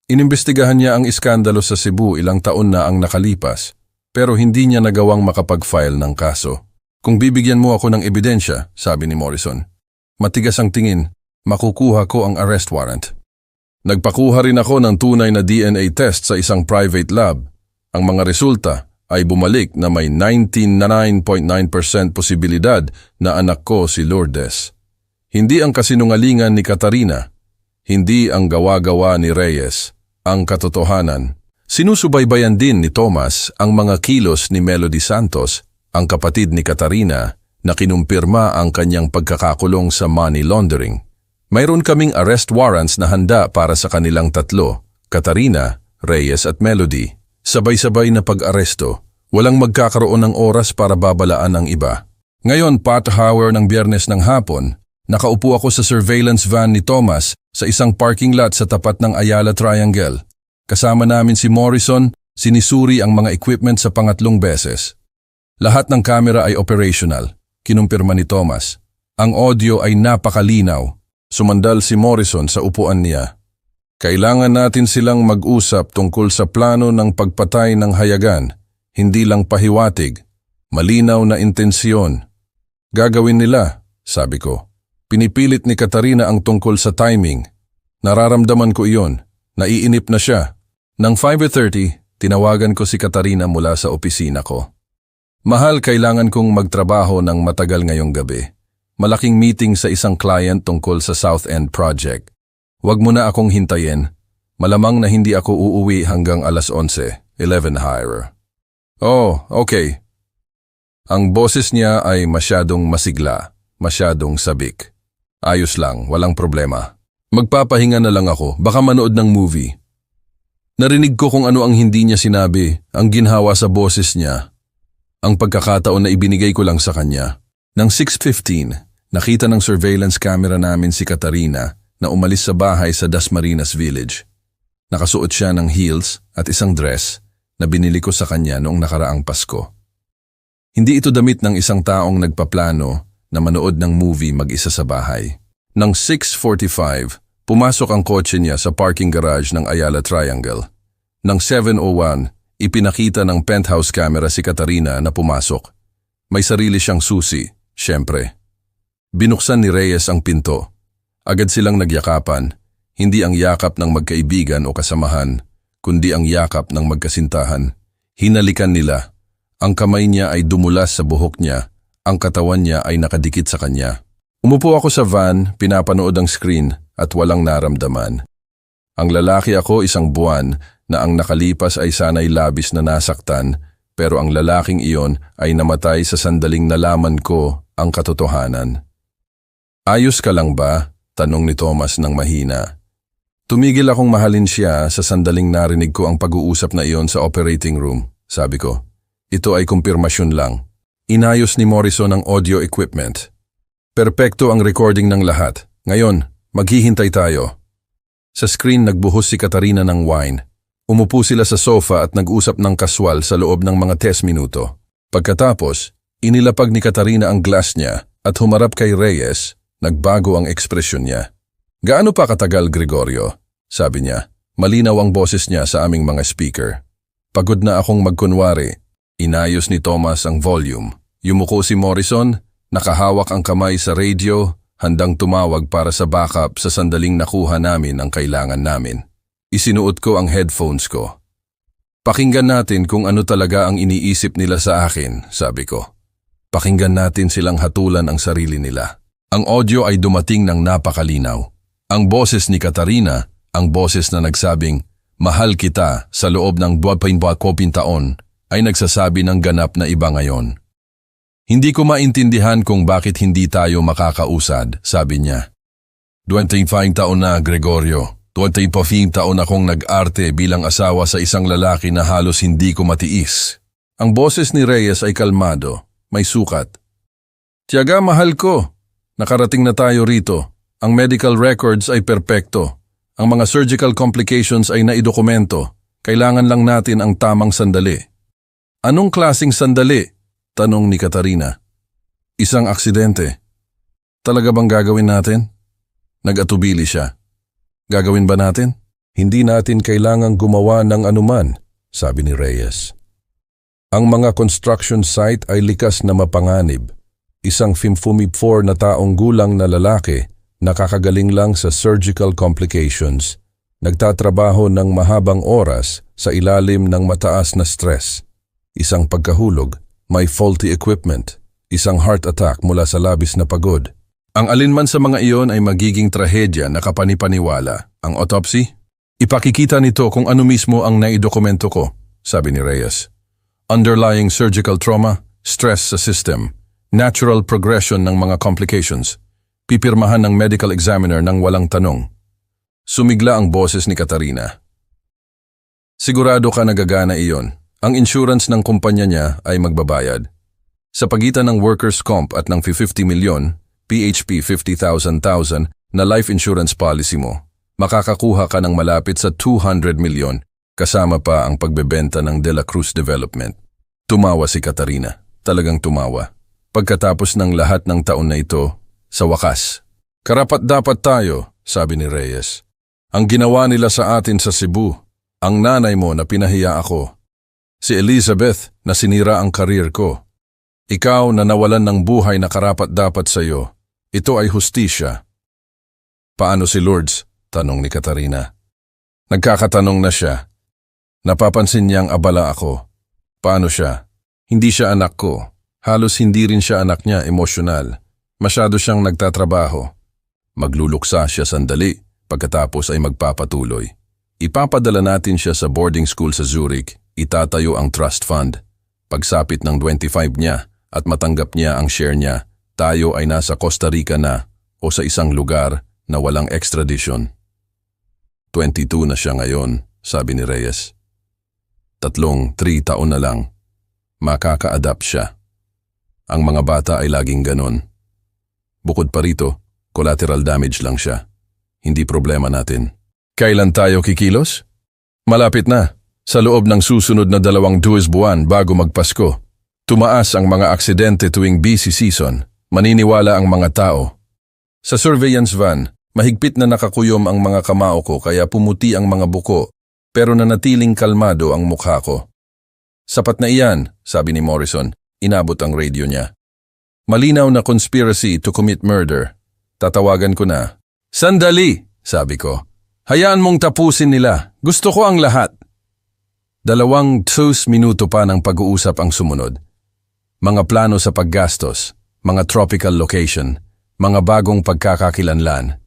Inimbestigahan niya ang iskandalo sa Cebu ilang taon na ang nakalipas, pero hindi niya nagawang makapag-file ng kaso. Kung bibigyan mo ako ng ebidensya, sabi ni Morrison, matigas ang tingin, makukuha ko ang arrest warrant. Nagpakuha rin ako ng tunay na DNA test sa isang private lab. Ang mga resulta ay bumalik na may 99.9% posibilidad na anak ko si Lourdes. Hindi ang kasinungalingan ni Katarina, hindi ang gawa-gawa ni Reyes, ang katotohanan. Sinusubaybayan din ni Thomas ang mga kilos ni Melody Santos, ang kapatid ni Katarina, na kinumpirma ang kanyang pagkakakulong sa money laundering. Mayroon kaming arrest warrants na handa para sa kanilang 3, Katarina, Reyes at Melody. Sabay-sabay na pag-aresto, walang magkakaroon ng oras para babalaan ang iba. Ngayon, hour ng Biyernes ng hapon, nakaupo ako sa surveillance van ni Thomas sa isang parking lot sa tapat ng Ayala Triangle. Kasama namin si Morrison, sinisuri ang mga equipment sa 3 beses. Lahat ng camera ay operational, kinumpirma ni Thomas. Ang audio ay napakalinaw. Sumandal si Morrison sa upuan niya. Kailangan natin silang mag-usap tungkol sa plano ng pagpatay ng hayagan, hindi lang pahiwatig, malinaw na intensyon. Gagawin nila, sabi ko. Pinipilit ni Katarina ang tungkol sa timing. Nararamdaman ko iyon, naiinip na siya. Nang 5:30, tinawagan ko si Katarina mula sa opisina ko. Mahal, kailangan kong magtrabaho ng matagal ngayong gabi. Malaking meeting sa isang client tungkol sa South End Project. Huwag mo na akong hintayin. Malamang na hindi ako uuwi hanggang alas 11, 11 higher. Oh, okay. Ang boses niya ay masyadong masigla, masyadong sabik. Ayos lang, walang problema. Magpapahinga na lang ako, baka manood ng movie. Narinig ko kung ano ang hindi niya sinabi, ang ginhawa sa boses niya. Ang pagkakataon na ibinigay ko lang sa kanya. Nang 6:15, nakita ng surveillance camera namin si Katarina na umalis sa bahay sa Dasmariñas Village. Nakasuot siya ng heels at isang dress na binili ko sa kanya noong nakaraang Pasko. Hindi ito damit ng isang taong nagpaplano na manood ng movie mag-isa sa bahay. Nang 6:45, pumasok ang kotse niya sa parking garage ng Ayala Triangle. Nang 7:01, ipinakita ng penthouse camera si Katarina na pumasok. May sarili siyang susi, syempre. Binuksan ni Reyes ang pinto. Agad silang nagyakapan, hindi ang yakap ng magkaibigan o kasamahan, kundi ang yakap ng magkasintahan. Hinalikan nila. Ang kamay niya ay dumulas sa buhok niya, ang katawan niya ay nakadikit sa kanya. Umupo ako sa van, pinapanood ang screen at walang naramdaman. Ang lalaki ako 1 buwan na ang nakalipas ay sana'y labis na nasaktan, pero ang lalaking iyon ay namatay sa sandaling nalaman ko ang katotohanan. Ayos ka lang ba? Tanong ni Thomas ng mahina. Tumigil akong mahalin siya sa sandaling narinig ko ang pag-uusap na iyon sa operating room, sabi ko. Ito ay kumpirmasyon lang. Inayos ni Morrison ang audio equipment. Perpekto ang recording ng lahat. Ngayon, maghihintay tayo. Sa screen nagbuhos si Katarina ng wine. Umupo sila sa sofa at nag-usap ng kaswal sa loob ng mga 10 minuto. Pagkatapos, inilapag ni Katarina ang glass niya at humarap kay Reyes, nagbago ang ekspresyon niya. Gaano pa katagal, Gregorio? Sabi niya. Malinaw ang boses niya sa aming mga speaker. Pagod na akong magkunwari. Inayos ni Thomas ang volume. Yumuko si Morrison, nakahawak ang kamay sa radio, handang tumawag para sa backup sa sandaling nakuha namin ang kailangan namin. Isinuot ko ang headphones ko. Pakinggan natin kung ano talaga ang iniisip nila sa akin, sabi ko. Pakinggan natin silang hatulan ang sarili nila. Ang audio ay dumating ng napakalinaw. Ang boses ni Katarina, ang boses na nagsabing, mahal kita sa loob ng 20 taon, ay nagsasabi ng ganap na iba ngayon. Hindi ko maintindihan kung bakit hindi tayo makakausad, sabi niya. 25 taon na, Gregorio. 25 taon akong nag-arte bilang asawa sa isang lalaki na halos hindi ko matiis. Ang boses ni Reyes ay kalmado, may sukat. Tiyaga, mahal ko. Nakarating na tayo rito. Ang medical records ay perpekto. Ang mga surgical complications ay naidokumento. Kailangan lang natin ang tamang sandali. Anong klasing sandali? Tanong ni Katarina. Isang aksidente. Talaga bang gagawin natin? Nag-atubili siya. Gagawin ba natin? Hindi natin kailangang gumawa ng anuman, sabi ni Reyes. Ang mga construction site ay likas na mapanganib. Isang 54 na taong gulang na lalaki, nakakagaling lang sa surgical complications, nagtatrabaho ng mahabang oras sa ilalim ng mataas na stress. Isang pagkahulog, may faulty equipment, isang heart attack mula sa labis na pagod. Ang alinman sa mga iyon ay magiging trahedya na kapanipaniwala. Ang autopsy? Ipakikita nito kung ano mismo ang naidokumento ko, sabi ni Reyes. Underlying surgical trauma, stress sa system, natural progression ng mga complications. Pipirmahan ng medical examiner ng walang tanong. Sumigla ang boses ni Katarina. Sigurado ka nagagana iyon. Ang insurance ng kumpanya niya ay magbabayad. Sa pagitan ng workers' comp at ng 50 milyon, PHP 50,000 na life insurance policy mo, makakakuha ka ng malapit sa 200 milyon kasama pa ang pagbebenta ng De La Cruz Development. Tumawa si Katarina. Talagang tumawa. Pagkatapos ng lahat ng taon na ito, sa wakas, karapat-dapat tayo, sabi ni Reyes. Ang ginawa nila sa atin sa Cebu, ang nanay mo na pinahiya ako. Si Elizabeth na sinira ang karir ko. Ikaw na nawalan ng buhay na karapat-dapat sa iyo. Ito ay hustisya. Paano si Lourdes? Tanong ni Katarina. Nagkakatanong na siya. Napapansin niyang abala ako. Paano siya? Hindi siya anak ko. Halos hindi rin siya anak niya emosyonal. Masyado siyang nagtatrabaho. Magluluksa siya sandali, pagkatapos ay magpapatuloy. Ipapadala natin siya sa boarding school sa Zurich, itatayo ang trust fund. Pagsapit ng 25 niya at matanggap niya ang share niya, tayo ay nasa Costa Rica na o sa isang lugar na walang extradition. 22 na siya ngayon, sabi ni Reyes. 3 taon na lang. Makaka-adapt siya. Ang mga bata ay laging ganon. Bukod pa rito, collateral damage lang siya. Hindi problema natin. Kailan tayo kikilos? Malapit na. Sa loob ng susunod na 2 buwan bago magpasko. Tumaas ang mga aksidente tuwing busy season. Maniniwala ang mga tao. Sa surveillance van, mahigpit na nakakuyom ang mga kamao ko kaya pumuti ang mga buko, pero nanatiling kalmado ang mukha ko. Sapat na iyan, sabi ni Morrison. Inabot ang radio niya. Malinaw na conspiracy to commit murder. Tatawagan ko na. Sandali, sabi ko. Hayaan mong tapusin nila. Gusto ko ang lahat. 2 minuto pa ng pag-uusap ang sumunod. Mga plano sa paggastos, mga tropical location, mga bagong pagkakakilanlan.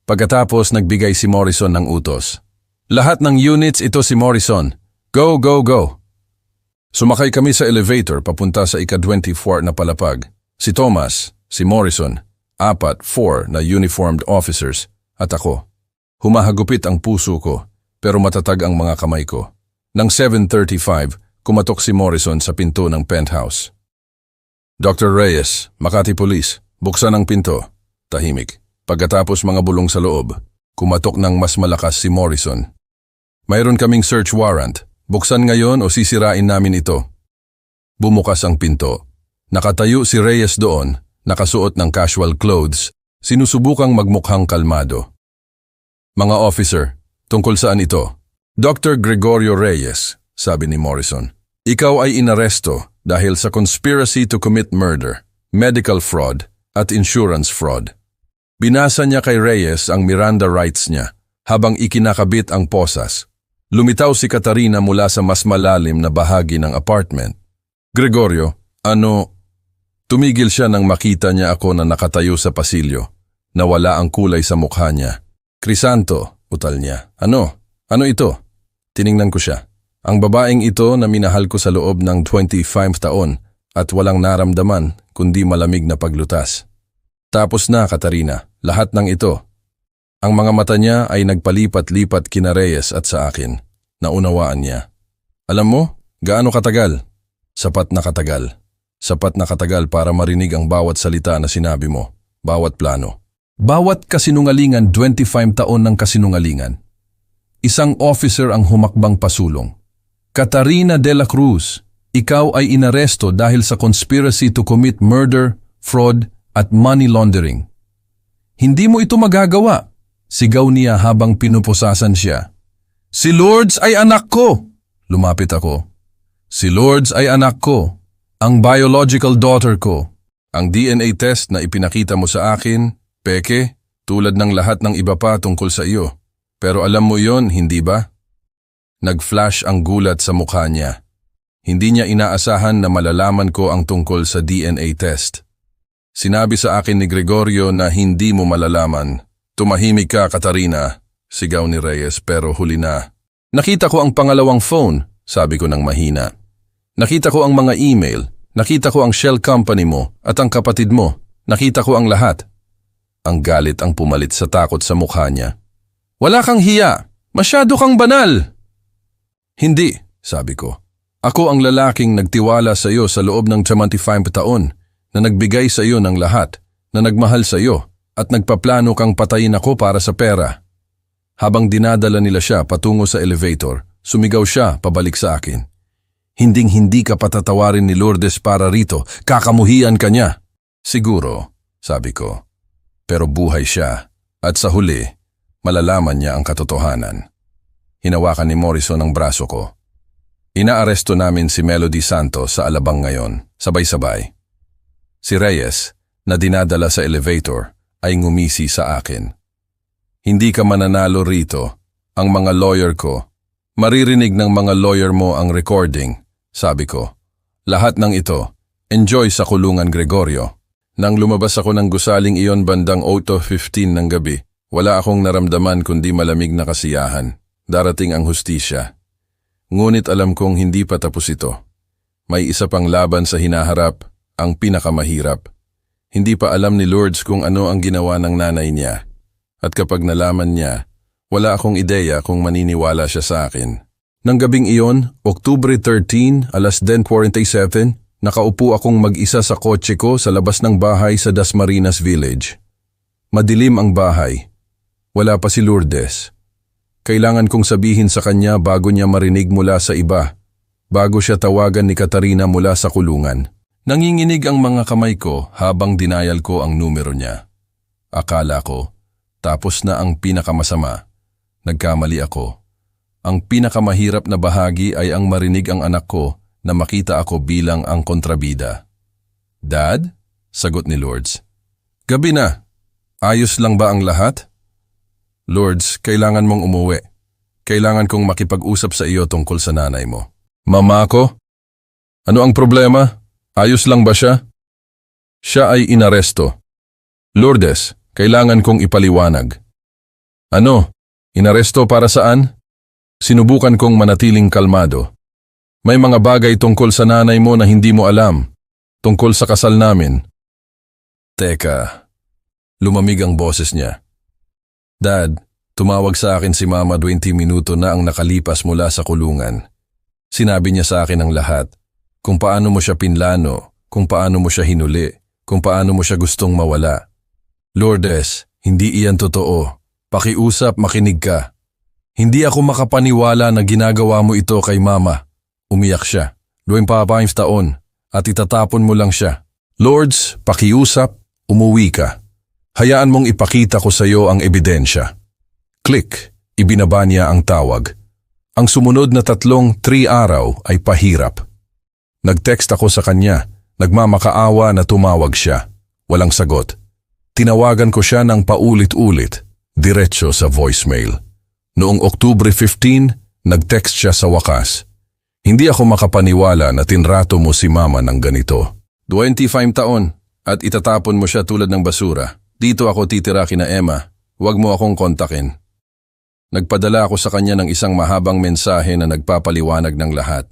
Pagkatapos nagbigay si Morrison ng utos. Lahat ng units ito si Morrison. Go, go, go. Sumakay kami sa elevator papunta sa ika-24 na palapag. Si Thomas, si Morrison, 4 na uniformed officers, at ako. Humahagupit ang puso ko, pero matatag ang mga kamay ko. Nang 7:35, kumatok si Morrison sa pinto ng penthouse. Dr. Reyes, Makati Police, buksan ang pinto. Tahimik. Pagkatapos mga bulong sa loob, kumatok ng mas malakas si Morrison. Mayroon kaming search warrant. Buksan ngayon o sisirain namin ito. Bumukas ang pinto. Nakatayo si Reyes doon, nakasuot ng casual clothes, sinusubukang magmukhang kalmado. Mga officer, tungkol saan ito? Dr. Gregorio Reyes, sabi ni Morrison. Ikaw ay inaresto dahil sa conspiracy to commit murder, medical fraud at insurance fraud. Binasa niya kay Reyes ang Miranda rights niya habang ikinakabit ang posas. Lumitaw si Katarina mula sa mas malalim na bahagi ng apartment. Gregorio, Tumigil siya nang makita niya ako na nakatayo sa pasilyo, na wala ang kulay sa mukha niya. Crisanto, utal niya. Ano ito? Tiningnan ko siya. Ang babaeng ito na minahal ko sa loob ng 25 taon at walang naramdaman kundi malamig na paglutas. Tapos na, Katarina, lahat ng ito. Ang mga mata niya ay nagpalipat-lipat kina Reyes at sa akin. Naunawaan niya. Alam mo, gaano katagal? Sapat na katagal. Sapat na katagal para marinig ang bawat salita na sinabi mo, bawat plano. Bawat kasinungalingan, 25 taon ng kasinungalingan. Isang officer ang humakbang pasulong. Katarina de la Cruz, ikaw ay inaresto dahil sa conspiracy to commit murder, fraud at money laundering. Hindi mo ito magagawa, sigaw niya habang pinupusasan siya. Si Lourdes ay anak ko! Lumapit ako. Si Lourdes ay anak ko, ang biological daughter ko. Ang DNA test na ipinakita mo sa akin, peke, tulad ng lahat ng iba pa tungkol sa iyo. Pero alam mo yon, hindi ba? Nag-flash ang gulat sa mukha niya. Hindi niya inaasahan na malalaman ko ang tungkol sa DNA test. Sinabi sa akin ni Gregorio na hindi mo malalaman. Tumahimik ka, Katarina, sigaw ni Reyes, pero huli na. Nakita ko ang pangalawang phone, sabi ko ng mahina. Nakita ko ang mga email, nakita ko ang shell company mo at ang kapatid mo. Nakita ko ang lahat. Ang galit ang pumalit sa takot sa mukha niya. Wala kang hiya, masyado kang banal. Hindi, sabi ko. Ako ang lalaking nagtiwala sa iyo sa loob ng 25 taon, na nagbigay sa iyo ng lahat, na nagmahal sa iyo, at nagpaplano kang patayin ako para sa pera. Habang dinadala nila siya patungo sa elevator, sumigaw siya pabalik sa akin. Hinding-hindi ka patatawarin ni Lourdes para rito, kakamuhian ka niya. Siguro, sabi ko. Pero buhay siya, at sa huli, malalaman niya ang katotohanan. Hinawakan ni Morrison ang braso ko. Inaaresto namin si Melody Santos sa Alabang ngayon, sabay-sabay. Si Reyes, na dinadala sa elevator, ay ngumisi sa akin. Hindi ka mananalo rito, ang mga lawyer ko. Maririnig ng mga lawyer mo ang recording, sabi ko. Lahat ng ito, enjoy sa kulungan, Gregorio. Nang lumabas ako ng gusaling iyon bandang 8:15 ng gabi, wala akong naramdaman kundi malamig na kasiyahan. Darating ang hustisya. Ngunit alam kong hindi pa tapos ito. May isa pang laban sa hinaharap, ang pinakamahirap. Hindi pa alam ni Lourdes kung ano ang ginawa ng nanay niya. At kapag nalaman niya, wala akong ideya kung maniniwala siya sa akin. Nang gabing iyon, October 13, alas 10:47, nakaupo akong mag-isa sa kotse ko sa labas ng bahay sa Dasmariñas Village. Madilim ang bahay. Wala pa si Lourdes. Kailangan kong sabihin sa kanya bago niya marinig mula sa iba, bago siya tawagan ni Katarina mula sa kulungan. Nanginginig ang mga kamay ko habang dinayal ko ang numero niya. Akala ko, tapos na ang pinakamasama. Nagkamali ako. Ang pinakamahirap na bahagi ay ang marinig ang anak ko na makita ako bilang ang kontrabida. Dad? Sagot ni Lourdes. Gabi na. Ayos lang ba ang lahat? Lourdes, kailangan mong umuwi. Kailangan kong makipag-usap sa iyo tungkol sa nanay mo. Mama ko? Ano ang problema? Ayos lang ba siya? Siya ay inaresto. Lourdes, kailangan kong ipaliwanag. Ano? Inaresto para saan? Sinubukan kong manatiling kalmado. May mga bagay tungkol sa nanay mo na hindi mo alam. Tungkol sa kasal namin. Teka. Lumamig ang boses niya. Dad, tumawag sa akin si Mama 20 minuto na ang nakalipas mula sa kulungan. Sinabi niya sa akin ang lahat. Kung paano mo siya pinlano, kung paano mo siya hinuli, kung paano mo siya gustong mawala. Lourdes, hindi iyan totoo. Pakiusap, makinig ka. Hindi ako makapaniwala na ginagawa mo ito kay Mama. Umiyak siya. 25 taon, at itatapon mo lang siya. Lourdes, pakiusap, umuwi ka. Hayaan mong ipakita ko sa iyo ang ebidensya. Click, ibinaba niya ang tawag. Ang sumunod na 3 araw ay pahirap. Nag-text ako sa kanya, nagmamakaawa na tumawag siya. Walang sagot. Tinawagan ko siya ng paulit-ulit, diretso sa voicemail. Noong Oktubre 15, nag-text siya sa wakas. Hindi ako makapaniwala na tinrato mo si mama ng ganito. 25 taon at itatapon mo siya tulad ng basura. Dito ako titira kina Emma. Huwag mo akong kontakin. Nagpadala ako sa kanya ng isang mahabang mensahe na nagpapaliwanag ng lahat.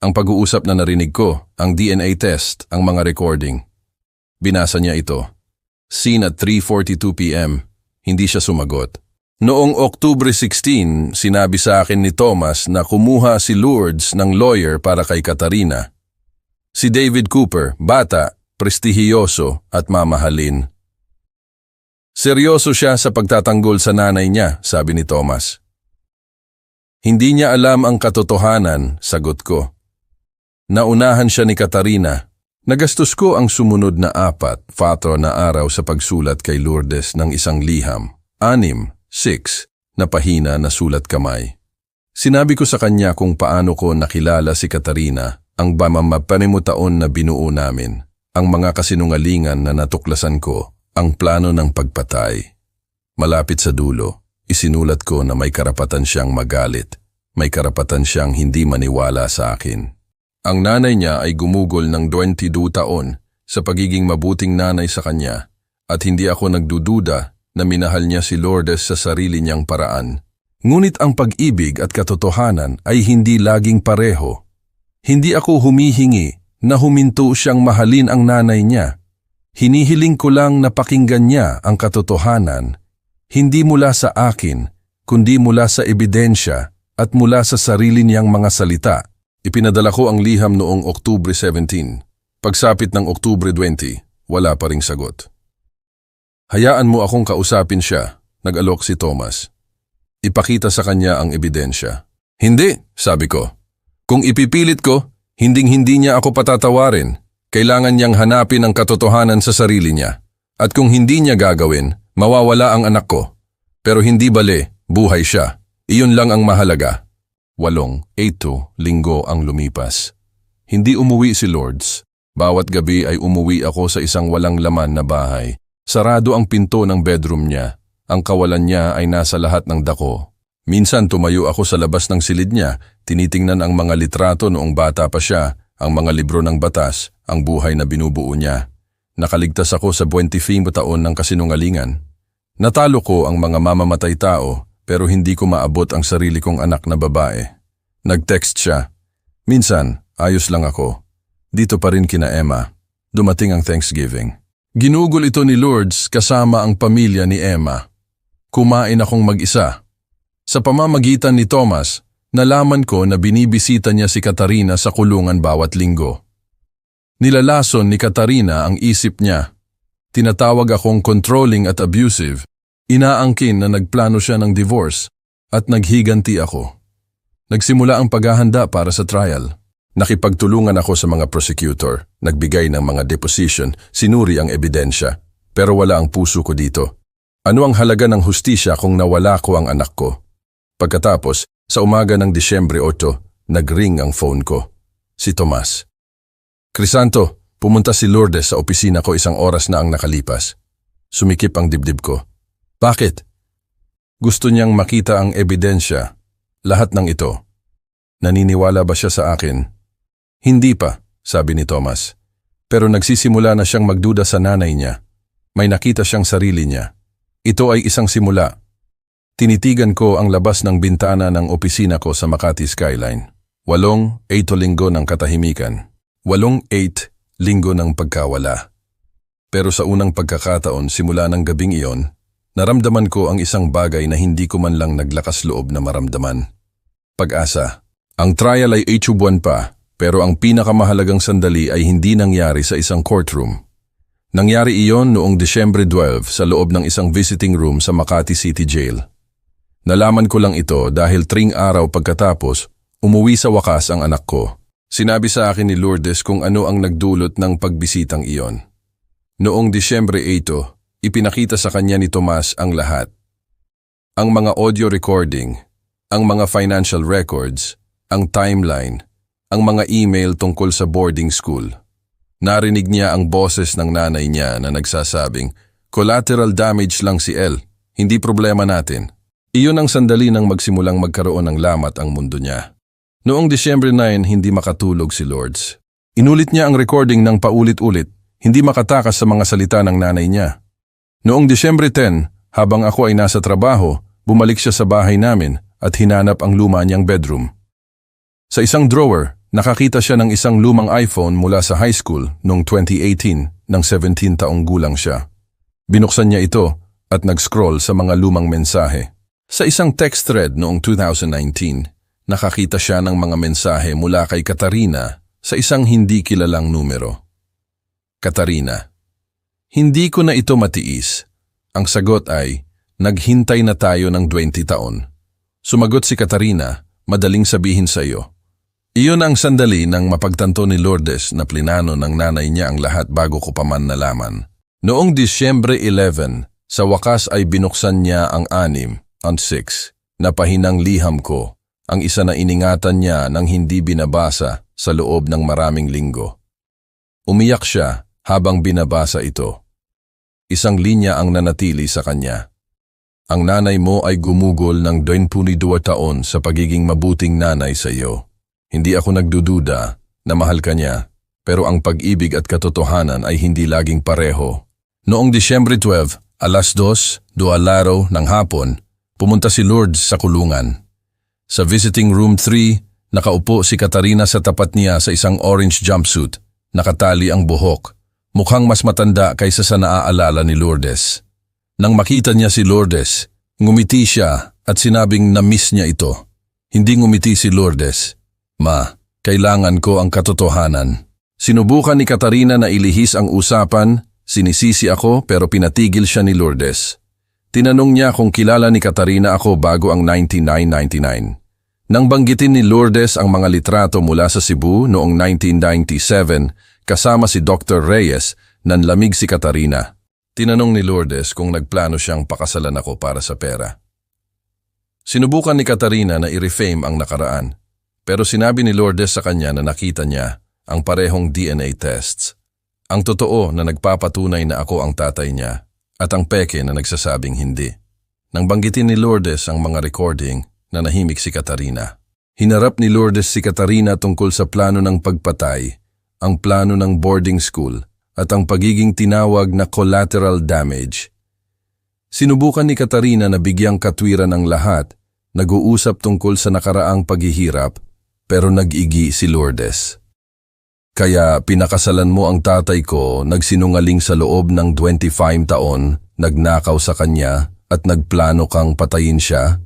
Ang pag-uusap na narinig ko, ang DNA test, ang mga recording. Binasa niya ito. Seen at 3:42 p.m. Hindi siya sumagot. Noong Oktubre 16, sinabi sa akin ni Thomas na kumuha si Lourdes ng lawyer para kay Katarina. Si David Cooper, bata, prestihiyoso at mamahalin. Seryoso siya sa pagtatanggol sa nanay niya, sabi ni Thomas. Hindi niya alam ang katotohanan, sagot ko. Naunahan siya ni Katarina. Nagastos ko ang sumunod na 4 na araw sa pagsulat kay Lourdes ng isang liham. 6 na pahina na sulat kamay. Sinabi ko sa kanya kung paano ko nakilala si Katarina, ang mamamapanimutaan na binuo namin, ang mga kasinungalingan na natuklasan ko, ang plano ng pagpatay. Malapit sa dulo, isinulat ko na may karapatan siyang magalit, may karapatan siyang hindi maniwala sa akin. Ang nanay niya ay gumugol ng 22 taon sa pagiging mabuting nanay sa kanya at hindi ako nagdududa na minahal niya si Lourdes sa sarili niyang paraan. Ngunit ang pag-ibig at katotohanan ay hindi laging pareho. Hindi ako humihingi na huminto siyang mahalin ang nanay niya. Hinihiling ko lang na pakinggan niya ang katotohanan, hindi mula sa akin, kundi mula sa ebidensya at mula sa sarili niyang mga salita. Ipinadala ko ang liham noong Oktubre 17. Pagsapit ng Oktubre 20, wala pa ring sagot. Hayaan mo akong kausapin siya, nag-alok si Thomas. Ipakita sa kanya ang ebidensya. Hindi, sabi ko. Kung ipipilit ko, hinding-hindi niya ako patatawarin. Kailangan niyang hanapin ang katotohanan sa sarili niya. At kung hindi niya gagawin, mawawala ang anak ko. Pero hindi bale, buhay siya. Iyon lang ang mahalaga. 8 linggo ang lumipas. Hindi umuwi si Lourdes. Bawat gabi ay umuwi ako sa isang walang laman na bahay. Sarado ang pinto ng bedroom niya. Ang kawalan niya ay nasa lahat ng dako. Minsan tumayo ako sa labas ng silid niya, tinitingnan ang mga litrato noong bata pa siya, ang mga libro ng batas, ang buhay na binubuo niya. Nakaligtas ako sa 25 taon ng kasinungalingan. Natalo ko ang mga mamamatay tao, pero hindi ko maabot ang sarili kong anak na babae. Nag-text siya. Minsan, ayos lang ako. Dito pa rin kina Emma. Dumating ang Thanksgiving. Ginugol ito ni Lourdes kasama ang pamilya ni Emma. Kumain akong mag-isa. Sa pamamagitan ni Thomas, nalaman ko na binibisita niya si Katarina sa kulungan bawat linggo. Nilalason ni Katarina ang isip niya. Tinatawag akong controlling at abusive. Inaangkin na nagplano siya ng divorce at naghiganti ako. Nagsimula ang paghahanda para sa trial. Nakipagtulungan ako sa mga prosecutor, nagbigay ng mga deposition, sinuri ang ebidensya, pero wala ang puso ko dito. Ano ang halaga ng hustisya kung nawala ko ang anak ko? Pagkatapos, sa umaga ng Disyembre 8, nag-ring ang phone ko. Si Tomas. Crisanto, pumunta si Lourdes sa opisina ko 1 oras na ang nakalipas. Sumikip ang dibdib ko. Bakit? Gusto niyang makita ang ebidensya. Lahat ng ito. Naniniwala ba siya sa akin? Hindi pa, sabi ni Thomas. Pero nagsisimula na siyang magduda sa nanay niya. May nakita siyang sarili niya. Ito ay isang simula. Tinitigan ko ang labas ng bintana ng opisina ko sa Makati Skyline. 8 linggo ng katahimikan. 8 linggo ng pagkawala. Pero sa unang pagkakataon simula ng gabing iyon, naramdaman ko ang isang bagay na hindi ko man lang naglakas loob na maramdaman. Pag-asa. Ang trial ay 8 buwan pa, pero ang pinakamahalagang sandali ay hindi nangyari sa isang courtroom. Nangyari iyon noong Disyembre 12 sa loob ng isang visiting room sa Makati City Jail. Nalaman ko lang ito dahil 3 araw pagkatapos, umuwi sa wakas ang anak ko. Sinabi sa akin ni Lourdes kung ano ang nagdulot ng pagbisitang iyon. Noong Disyembre 8, ipinakita sa kanya ni Tomas ang lahat. Ang mga audio recording, ang mga financial records, ang timeline, ang mga email tungkol sa boarding school. Narinig niya ang boses ng nanay niya na nagsasabing, "Collateral damage lang si El, hindi problema natin." Iyon ang sandali nang magsimulang magkaroon ng lamat ang mundo niya. Noong Disyembre 9, hindi makatulog si Lourdes. Inulit niya ang recording ng paulit-ulit, hindi makatakas sa mga salita ng nanay niya. Noong Disyembre 10, habang ako ay nasa trabaho, bumalik siya sa bahay namin at hinanap ang luma niyang bedroom. Sa isang drawer, nakakita siya ng isang lumang iPhone mula sa high school noong 2018 nang 17 taong gulang siya. Binuksan niya ito at nag-scroll sa mga lumang mensahe. Sa isang text thread noong 2019, nakakita siya ng mga mensahe mula kay Katarina sa isang hindi kilalang numero. Katarina, "Hindi ko na ito matiis." Ang sagot ay, "Naghintay na tayo ng 20 taon. Sumagot si Katarina, "Madaling sabihin sa iyo." Iyon ang sandali nang mapagtanto ni Lourdes na plinano ng nanay niya ang lahat bago ko pa man nalaman. Noong Disyembre 11, sa wakas ay binuksan niya ang 6 na pahinang liham ko, ang isa na iningatan niya nang hindi binabasa sa loob ng maraming linggo. Umiyak siya habang binabasa ito. Isang linya ang nanatili sa kanya. "Ang nanay mo ay gumugol ng 22 taon sa pagiging mabuting nanay sa iyo. Hindi ako nagdududa na mahal ka niya, pero ang pag-ibig at katotohanan ay hindi laging pareho." Noong Disyembre 12, alas 2:02 ng hapon, pumunta si Lourdes sa kulungan. Sa visiting room 3, nakaupo si Katarina sa tapat niya sa isang orange jumpsuit, nakatali ang buhok, mukhang mas matanda kaysa sa naaalala ni Lourdes. Nang makita niya si Lourdes, ngumiti siya at sinabing na-miss niya ito. Hindi ngumiti si Lourdes. "Ma, kailangan ko ang katotohanan." Sinubukan ni Katarina na ilihis ang usapan, sinisisi ako pero pinatigil siya ni Lourdes. Tinanong niya kung kilala ni Katarina ako bago ang 1999. Nang banggitin ni Lourdes ang mga litrato mula sa Cebu noong 1997 kasama si Dr. Reyes, nanlamig si Katarina. Tinanong ni Lourdes kung nagplano siyang pakasalan ako para sa pera. Sinubukan ni Katarina na i-refame ang nakaraan, pero sinabi ni Lourdes sa kanya na nakita niya ang parehong DNA tests. Ang totoo na nagpapatunay na ako ang tatay niya at ang peke na nagsasabing hindi. Nang banggitin ni Lourdes ang mga recording, na nahimik si Katarina. Hinarap ni Lourdes si Katarina tungkol sa plano ng pagpatay, ang plano ng boarding school, at ang pagiging tinawag na collateral damage. Sinubukan ni Katarina na bigyang katwiran ang lahat, nag-uusap tungkol sa nakaraang paghihirap, pero nag-igi si Lourdes. "Kaya pinakasalan mo ang tatay ko, nagsinungaling sa loob ng 25 taon, nagnakaw sa kanya at nagplano kang patayin siya?"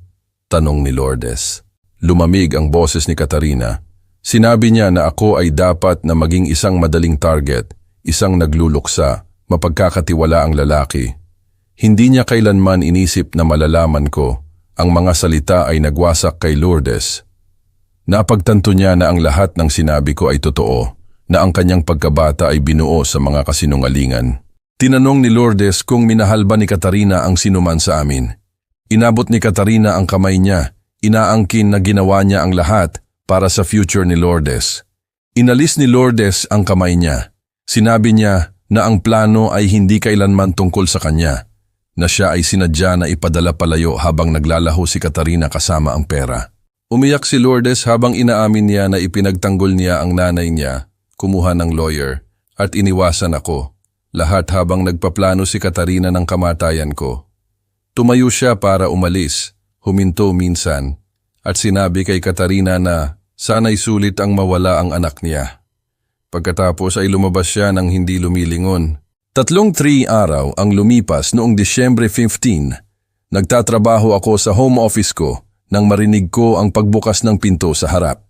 Tanong ni Lourdes. Lumamig ang boses ni Katarina. Sinabi niya na ako ay dapat na maging isang madaling target, isang nagluluksa, mapagkakatiwala ang lalaki. Hindi niya kailanman inisip na malalaman ko. Ang mga salita ay nagwasak kay Lourdes. Napagtanto niya na ang lahat ng sinabi ko ay totoo, na ang kanyang pagkabata ay binuo sa mga kasinungalingan. Tinanong ni Lourdes kung minahal ba ni Katarina ang sinuman sa amin. Inabot ni Katarina ang kamay niya, inaangkin na ginawa niya ang lahat para sa future ni Lourdes. Inalis ni Lourdes ang kamay niya. Sinabi niya na ang plano ay hindi kailanman tungkol sa kanya, na siya ay sinadya na ipadala palayo habang naglalaho si Katarina kasama ang pera. Umiyak si Lourdes habang inaamin niya na ipinagtanggol niya ang nanay niya, kumuha ng lawyer, at iniwasan ako. Lahat habang nagpaplano si Katarina ng kamatayan ko. Tumayo siya para umalis, huminto minsan, at sinabi kay Katarina na sana'y sulit ang mawala ang anak niya. Pagkatapos ay lumabas siya ng hindi lumilingon. 3 araw ang lumipas noong Disyembre 15. Nagtatrabaho ako sa home office ko nang marinig ko ang pagbukas ng pinto sa harap.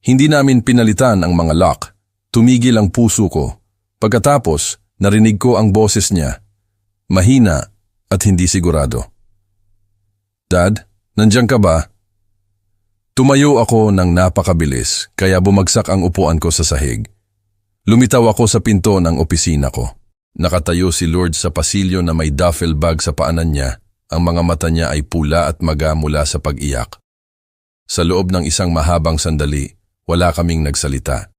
Hindi namin pinalitan ang mga lock. Tumigil ang puso ko. Pagkatapos, narinig ko ang boses niya. Mahina at hindi sigurado. "Dad, nandiyan ka ba?" Tumayo ako ng napakabilis kaya bumagsak ang upuan ko sa sahig. Lumitaw ako sa pinto ng opisina ko. Nakatayo si Lourdes sa pasilyo na may duffel bag sa paanan niya. Ang mga mata niya ay pula at maga mula sa pag-iyak. Sa loob ng isang mahabang sandali, wala kaming nagsalita.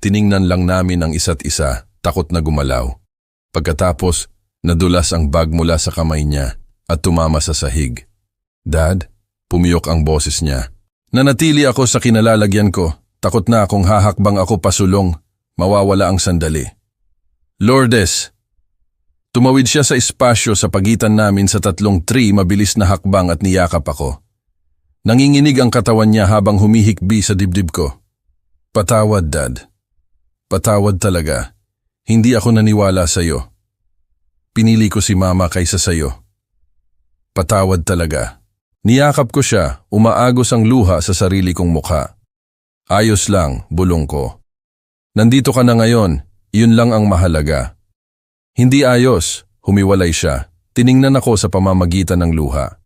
Tiningnan lang namin ang isa't isa, takot na gumalaw. Pagkatapos, nadulas ang bag mula sa kamay niya at tumama sa sahig. Dad, pumiyok ang boses niya. Nanatili ako sa kinalalagyan ko, takot na akong hahakbang ako pasulong, mawawala ang sandali. Lourdes! Tumawid siya sa espasyo sa pagitan namin sa 3 tree, mabilis na hakbang at niyakap ako. Nanginginig ang katawan niya habang humihikbi sa dibdib ko. Patawad, Dad. Patawad talaga. Hindi ako naniwala sa iyo. Pinili ko si Mama kaysa sa iyo. Patawad talaga. Niyakap ko siya, umaagos ang luha sa sarili kong mukha. Ayos lang, bulong ko. Nandito ka na ngayon, iyon lang ang mahalaga. Hindi ayos, humiwalay siya. Tiningnan ako sa pamamagitan ng luha.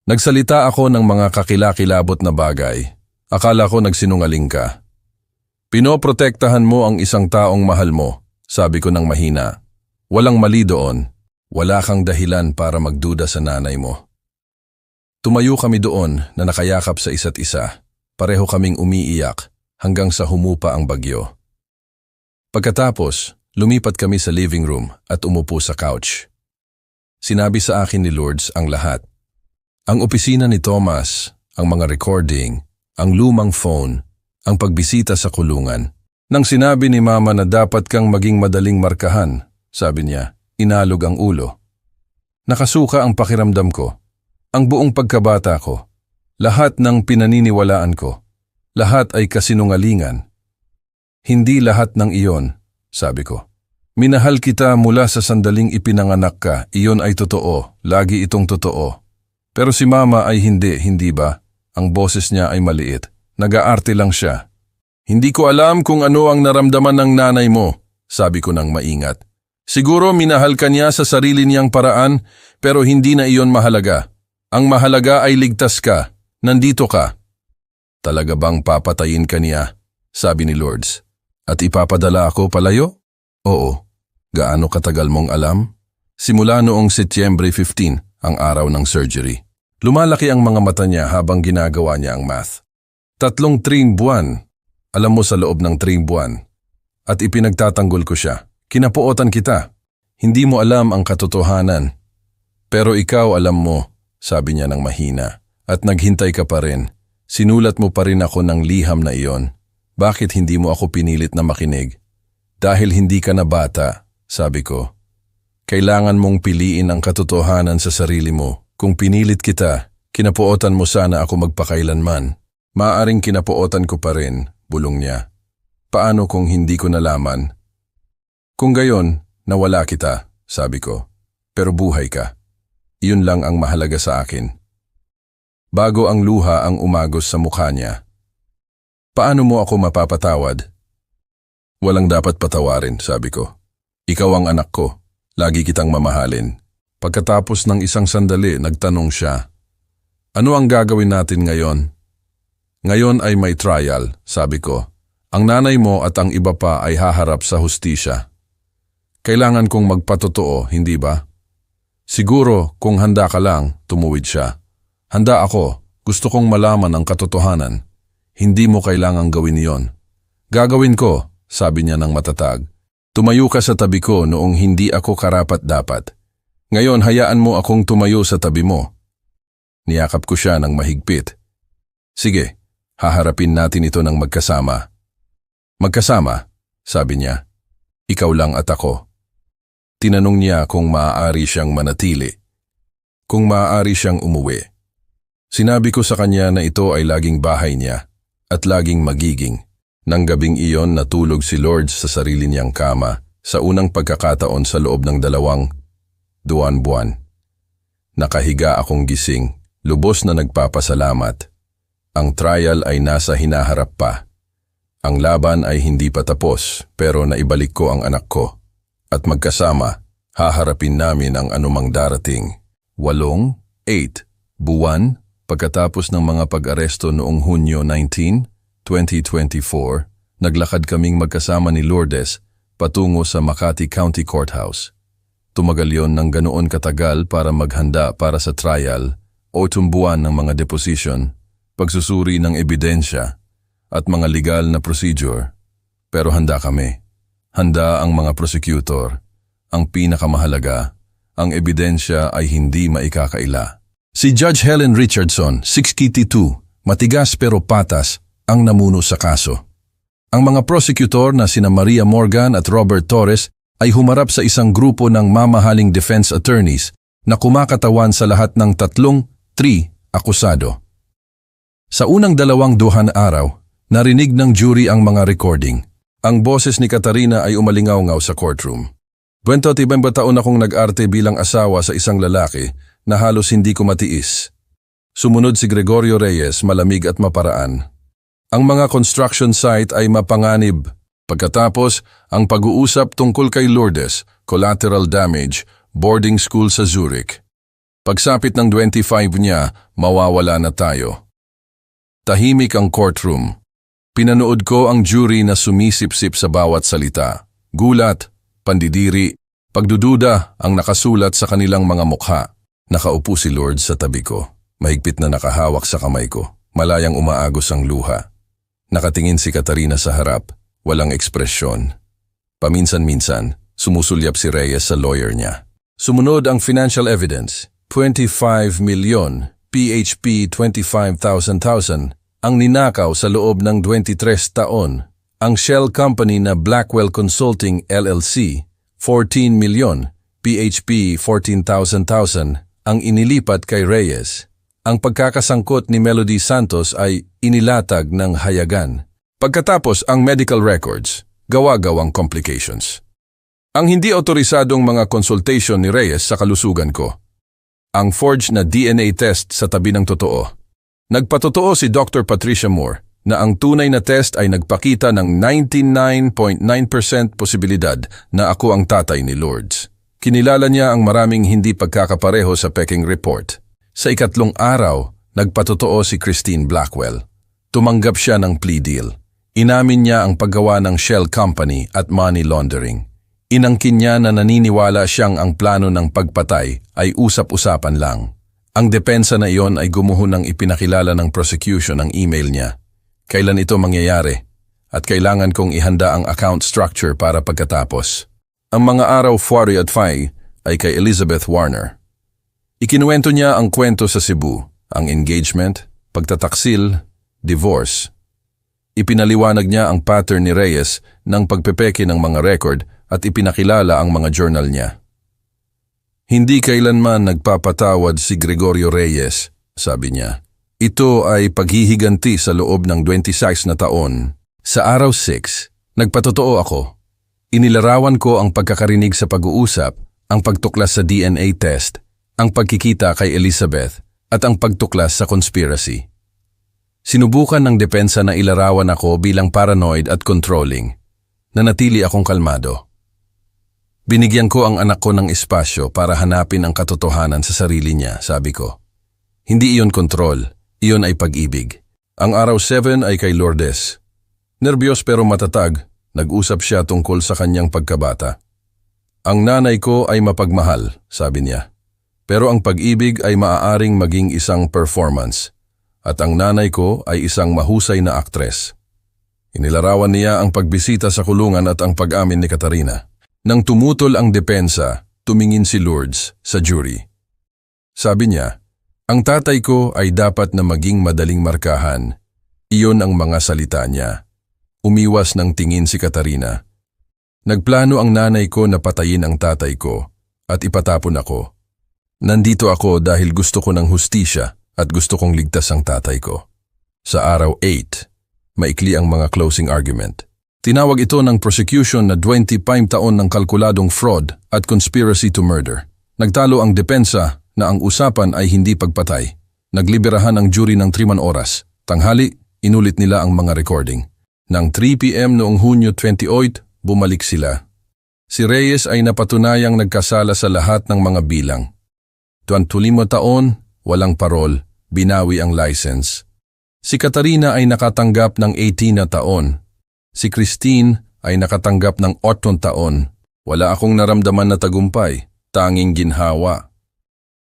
Nagsalita ako ng mga kakilakilabot na bagay. Akala ko nagsinungaling ka. Pinoprotektahan mo ang isang taong mahal mo, sabi ko ng mahina. Walang mali doon. Wala kang dahilan para magduda sa nanay mo. Tumayo kami doon na nakayakap sa isa't isa. Pareho kaming umiiyak hanggang sa humupa ang bagyo. Pagkatapos, lumipat kami sa living room at umupo sa couch. Sinabi sa akin ni Lourdes ang lahat. Ang opisina ni Thomas, ang mga recording, ang lumang phone, ang pagbisita sa kulungan. Nang sinabi ni Mama na dapat kang maging madaling markahan, sabi niya, inalog ang ulo. Nakasuka ang pakiramdam ko, ang buong pagkabata ko, lahat ng pinaniniwalaan ko, lahat ay kasinungalingan. Hindi lahat ng iyon, sabi ko. Minahal kita mula sa sandaling ipinanganak ka, iyon ay totoo, lagi itong totoo. Pero si Mama ay hindi ba? Ang boses niya ay maliit, nag-aarte lang siya. Hindi ko alam kung ano ang naramdaman ng nanay mo, sabi ko nang maingat. Siguro minahal ka niya sa sarili niyang paraan, pero hindi na iyon mahalaga. Ang mahalaga ay ligtas ka, nandito ka. Talaga bang papatayin ka niya? Sabi ni Lourdes. At ipapadala ako palayo? Oo. Gaano katagal mong alam? Simula noong Setyembre 15, ang araw ng surgery. Lumalaki ang mga mata niya habang ginagawa niya ang math. 3 buwan. Alam mo sa loob ng 3 buwan. At ipinagtatanggol ko siya. Kinapuotan kita. Hindi mo alam ang katotohanan. Pero ikaw alam mo, sabi niya ng mahina. At naghintay ka pa rin. Sinulat mo pa rin ako ng liham na iyon. Bakit hindi mo ako pinilit na makinig? Dahil hindi ka na bata, sabi ko. Kailangan mong piliin ang katotohanan sa sarili mo. Kung pinilit kita, kinapuotan mo sana ako magpakailanman. Maaring kinapuotan ko pa rin, bulong niya. Paano kung hindi ko nalaman? Kung gayon, nawala kita, sabi ko. Pero buhay ka. Iyon lang ang mahalaga sa akin. Bago ang luha ang umagos sa mukha niya. Paano mo ako mapapatawad? Walang dapat patawarin, sabi ko. Ikaw ang anak ko. Lagi kitang mamahalin. Pagkatapos ng isang sandali, nagtanong siya. Ano ang gagawin natin ngayon? Ngayon ay may trial, sabi ko. Ang nanay mo at ang iba pa ay haharap sa hustisya. Kailangan kong magpatotoo, hindi ba? Siguro, kung handa ka lang, tumuwid siya. Handa ako. Gusto kong malaman ang katotohanan. Hindi mo kailangang gawin iyon. Gagawin ko, sabi niya ng matatag. Tumayo ka sa tabi ko noong hindi ako karapat-dapat. Ngayon hayaan mo akong tumayo sa tabi mo. Niyakap ko siya ng mahigpit. Sige, haharapin natin ito ng magkasama. Magkasama, sabi niya. Ikaw lang at ako. Tinanong niya kung maaari siyang manatili. Kung maaari siyang umuwi. Sinabi ko sa kanya na ito ay laging bahay niya. At laging magiging. Nang gabing iyon natulog si Lourdes sa sarili niyang kama sa unang pagkakataon sa loob ng 2 buwan. Nakahiga akong gising, lubos na nagpapasalamat. Ang trial ay nasa hinaharap pa. Ang laban ay hindi pa tapos pero naibalik ko ang anak ko. At magkasama, haharapin namin ang anumang darating. 8 buwan Pagkatapos ng mga pag-aresto noong Hunyo 19, 2024, naglakad kaming magkasama ni Lourdes patungo sa Makati County Courthouse. Tumagal yon ng ganoon katagal para maghanda para sa trial o tumbuan ng mga deposition, pagsusuri ng ebidensya at mga legal na procedure. Pero handa kami. Handa ang mga prosecutor. Ang pinakamahalaga, ang ebidensya ay hindi maikakaila. Si Judge Helen Richardson, 6'2", matigas pero patas, ang namuno sa kaso. Ang mga prosecutor na sina Maria Morgan at Robert Torres ay humarap sa isang grupo ng mamahaling defense attorneys na kumakatawan sa lahat ng 3 akusado. Sa unang 2 araw, narinig ng jury ang mga recording. Ang boses ni Katarina ay umalingaw-ngaw sa courtroom. 25 taon akong nag-arte bilang asawa sa isang lalaki na halos hindi ko matiis. Sumunod si Gregorio Reyes, malamig at maparaan. Ang mga construction site ay mapanganib. Pagkatapos, ang pag-uusap tungkol kay Lourdes, collateral damage, boarding school sa Zurich. Pagsapit ng 25 niya, mawawala na tayo. Tahimik ang courtroom. Pinanood ko ang jury na sumisip-sip sa bawat salita. Gulat, pandidiri, pagdududa ang nakasulat sa kanilang mga mukha. Nakaupo si Lourdes sa tabi ko. Mahigpit na nakahawak sa kamay ko. Malayang umaagos ang luha. Nakatingin si Katarina sa harap. Walang ekspresyon. Paminsan-minsan, sumusulyap si Reyes sa lawyer niya. Sumunod ang financial evidence. 25 million, PHP 25,000 ang ninakaw sa loob ng 23 taon. Ang shell company na Blackwell Consulting LLC, 14 million, PHP 14,000 ang inilipat kay Reyes. Ang pagkakasangkot ni Melody Santos ay inilatag ng hayagan. Pagkatapos ang medical records, gawa-gawang complications. Ang hindi otorisadong mga consultation ni Reyes sa kalusugan ko. Ang forged na DNA test sa tabi ng totoo. Nagpatotoo si Dr. Patricia Moore na ang tunay na test ay nagpakita ng 99.9% posibilidad na ako ang tatay ni Lourdes. Kinilala niya ang maraming hindi pagkakapareho sa Peking report. Sa ikatlong araw, nagpatotoo si Christine Blackwell. Tumanggap siya ng plea deal. Inamin niya ang paggawa ng shell company at money laundering. Inangkin niya na naniniwala siyang ang plano ng pagpatay ay usap-usapan lang. Ang depensa na iyon ay gumuho ng ipinakilala ng prosecution ang email niya. Kailan ito mangyayari? At kailangan kong ihanda ang account structure para pagkatapos. Ang mga araw Fuari at Fai ay kay Elizabeth Warner. Ikinuwento niya ang kwento sa Cebu, ang engagement, pagtataksil, divorce. Ipinaliwanag niya ang pattern ni Reyes ng pagpepeke ng mga record at ipinakilala ang mga journal niya. Hindi kailanman nagpapatawad si Gregorio Reyes, sabi niya. Ito ay paghihiganti sa loob ng 26 na taon. Sa araw 6, nagpatotoo ako. Inilarawan ko ang pagkakarinig sa pag-uusap, ang pagtuklas sa DNA test, ang pagkikita kay Elizabeth, at ang pagtuklas sa conspiracy. Sinubukan ng depensa na ilarawan ako bilang paranoid at controlling. Nanatili akong kalmado. Binigyan ko ang anak ko ng espasyo para hanapin ang katotohanan sa sarili niya, sabi ko. Hindi iyon kontrol, iyon ay pag-ibig. Ang araw 7 ay kay Lourdes. Nerbyos pero matatag, nag-usap siya tungkol sa kanyang pagkabata. Ang nanay ko ay mapagmahal, sabi niya. Pero ang pag-ibig ay maaaring maging isang performance. At ang nanay ko ay isang mahusay na aktres. Inilarawan niya ang pagbisita sa kulungan at ang pag-amin ni Katarina. Nang tumutol ang depensa, tumingin si Lourdes sa jury. Sabi niya, ang tatay ko ay dapat na maging madaling markahan. Iyon ang mga salita niya. Umiwas ng tingin si Katarina. Nagplano ang nanay ko na patayin ang tatay ko at ipatapon ako. Nandito ako dahil gusto ko ng hustisya at gusto kong ligtas ang tatay ko. Sa araw 8, maikli ang mga closing argument. Tinawag ito ng prosecution na 25 taon ng kalkuladong fraud at conspiracy to murder. Nagtalo ang depensa na ang usapan ay hindi pagpatay. Nagliberahan ang jury ng 3 oras. Tanghali, inulit nila ang mga recording. Nang 3 p.m. noong Hunyo 28, bumalik sila. Si Reyes ay napatunayang nagkasala sa lahat ng mga bilang. 25 taon, walang parol, binawi ang license. Si Katarina ay nakatanggap ng 18 na taon. Si Christine ay nakatanggap ng 8 taon. Wala akong naramdaman na tagumpay, tanging ginhawa.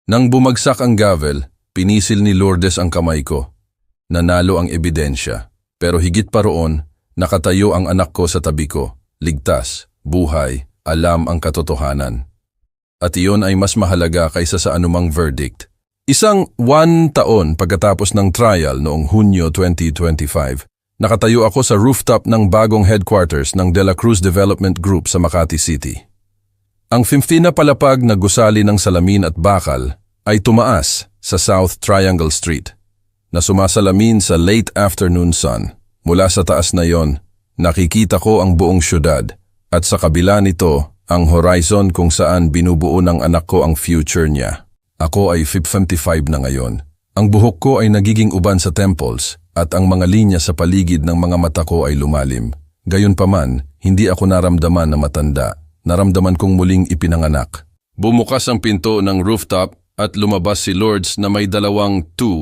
Nang bumagsak ang gavel, pinisil ni Lourdes ang kamay ko. Nanalo ang ebidensya. Pero higit pa roon, nakatayo ang anak ko sa tabi ko. Ligtas, buhay, alam ang katotohanan. At iyon ay mas mahalaga kaysa sa anumang verdict. Isang 1 taon pagkatapos ng trial noong Hunyo 2025, nakatayo ako sa rooftop ng bagong headquarters ng De La Cruz Development Group sa Makati City. Ang 15 na palapag na gusali ng salamin at bakal ay tumaas sa South Triangle Street, na sumasalamin sa late afternoon sun. Mula sa taas na yon, nakikita ko ang buong syudad at sa kabila nito ang horizon kung saan binubuo ng anak ko ang future niya. Ako ay 55 na ngayon. Ang buhok ko ay nagiging uban sa temples at ang mga linya sa paligid ng mga mata ko ay lumalim. Gayunpaman, hindi ako naramdaman na matanda. Naramdaman kong muling ipinanganak. Bumukas ang pinto ng rooftop at lumabas si Lourdes na may 2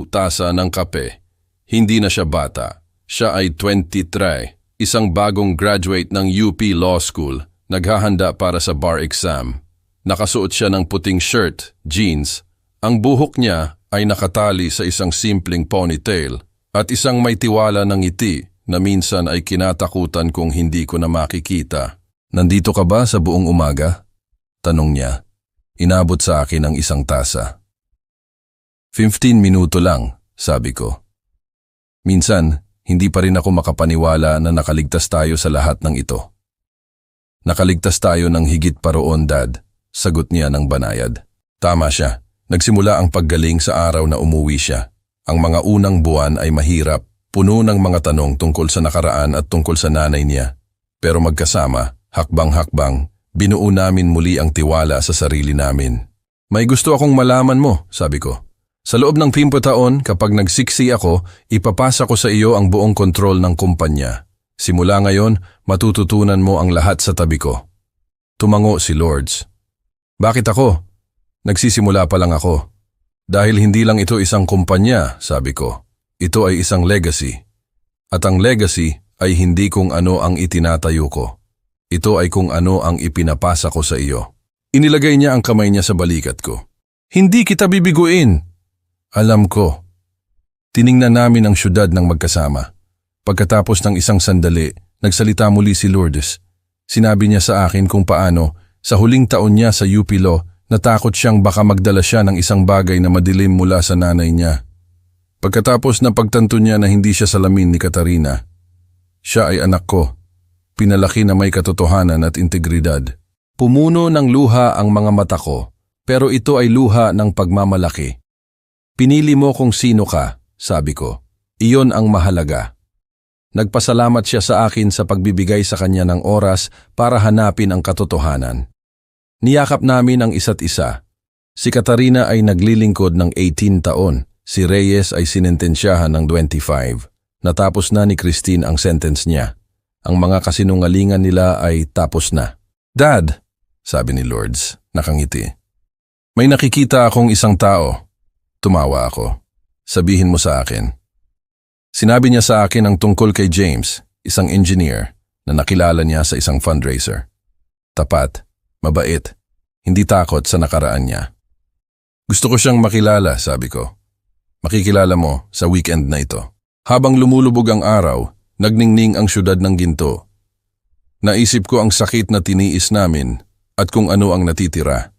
tasa ng kape. Hindi na siya bata. Siya ay 23, isang bagong graduate ng UP Law School, naghahanda para sa bar exam. Nakasuot siya ng puting shirt, jeans. Ang buhok niya ay nakatali sa isang simpleng ponytail at isang may tiwala ng ngiti na minsan ay kinatakutan kung hindi ko na makikita. Nandito ka ba sa buong umaga? Tanong niya. Inabot sa akin ang isang tasa. 15 minuto lang, sabi ko. Minsan, hindi pa rin ako makapaniwala na nakaligtas tayo sa lahat ng ito. Nakaligtas tayo ng higit pa roon, Dad, sagot niya ng banayad. Tama siya. Nagsimula ang paggaling sa araw na umuwi siya. Ang mga unang buwan ay mahirap, puno ng mga tanong tungkol sa nakaraan at tungkol sa nanay niya. Pero magkasama, hakbang-hakbang, binuo namin muli ang tiwala sa sarili namin. May gusto akong malaman mo, sabi ko. Sa loob ng 5 taon, kapag nagsiksi ako, ipapasa ko sa iyo ang buong kontrol ng kumpanya. Simula ngayon, matututunan mo ang lahat sa tabi ko. Tumango si Lourdes. Bakit ako? Nagsisimula pa lang ako. Dahil hindi lang ito isang kumpanya, sabi ko. Ito ay isang legacy. At ang legacy ay hindi kung ano ang itinatayo ko. Ito ay kung ano ang ipinapasa ko sa iyo. Inilagay niya ang kamay niya sa balikat ko. Hindi kita bibiguin. Alam ko. Tiningnan namin ang syudad ng magkasama. Pagkatapos ng isang sandali, nagsalita muli si Lourdes. Sinabi niya sa akin kung paano, sa huling taon niya sa UP Law, natakot siyang baka magdala siya ng isang bagay na madilim mula sa nanay niya. Pagkatapos na pagtanto niya na hindi siya salamin ni Katarina, siya ay anak ko. Pinalaki na may katotohanan at integridad. Pumuno ng luha ang mga mata ko, pero ito ay luha ng pagmamalaki. Pinili mo kung sino ka, sabi ko. Iyon ang mahalaga. Nagpasalamat siya sa akin sa pagbibigay sa kanya ng oras para hanapin ang katotohanan. Niyakap namin ang isa't isa. Si Katarina ay naglilingkod ng 18 taon. Si Reyes ay sinentensyahan ng 25. Natapos na ni Christine ang sentence niya. Ang mga kasinungalingan nila ay tapos na. Dad, sabi ni Lourdes, nakangiti. May nakikita akong isang tao. Tumawa ako. Sabihin mo sa akin. Sinabi niya sa akin ang tungkol kay James, isang engineer, na nakilala niya sa isang fundraiser. Tapat, mabait, hindi takot sa nakaraan niya. Gusto ko siyang makilala, sabi ko. Makikilala mo sa weekend na ito. Habang lumulubog ang araw, nagningning ang syudad ng ginto. Naisip ko ang sakit na tiniis namin at kung ano ang natitira.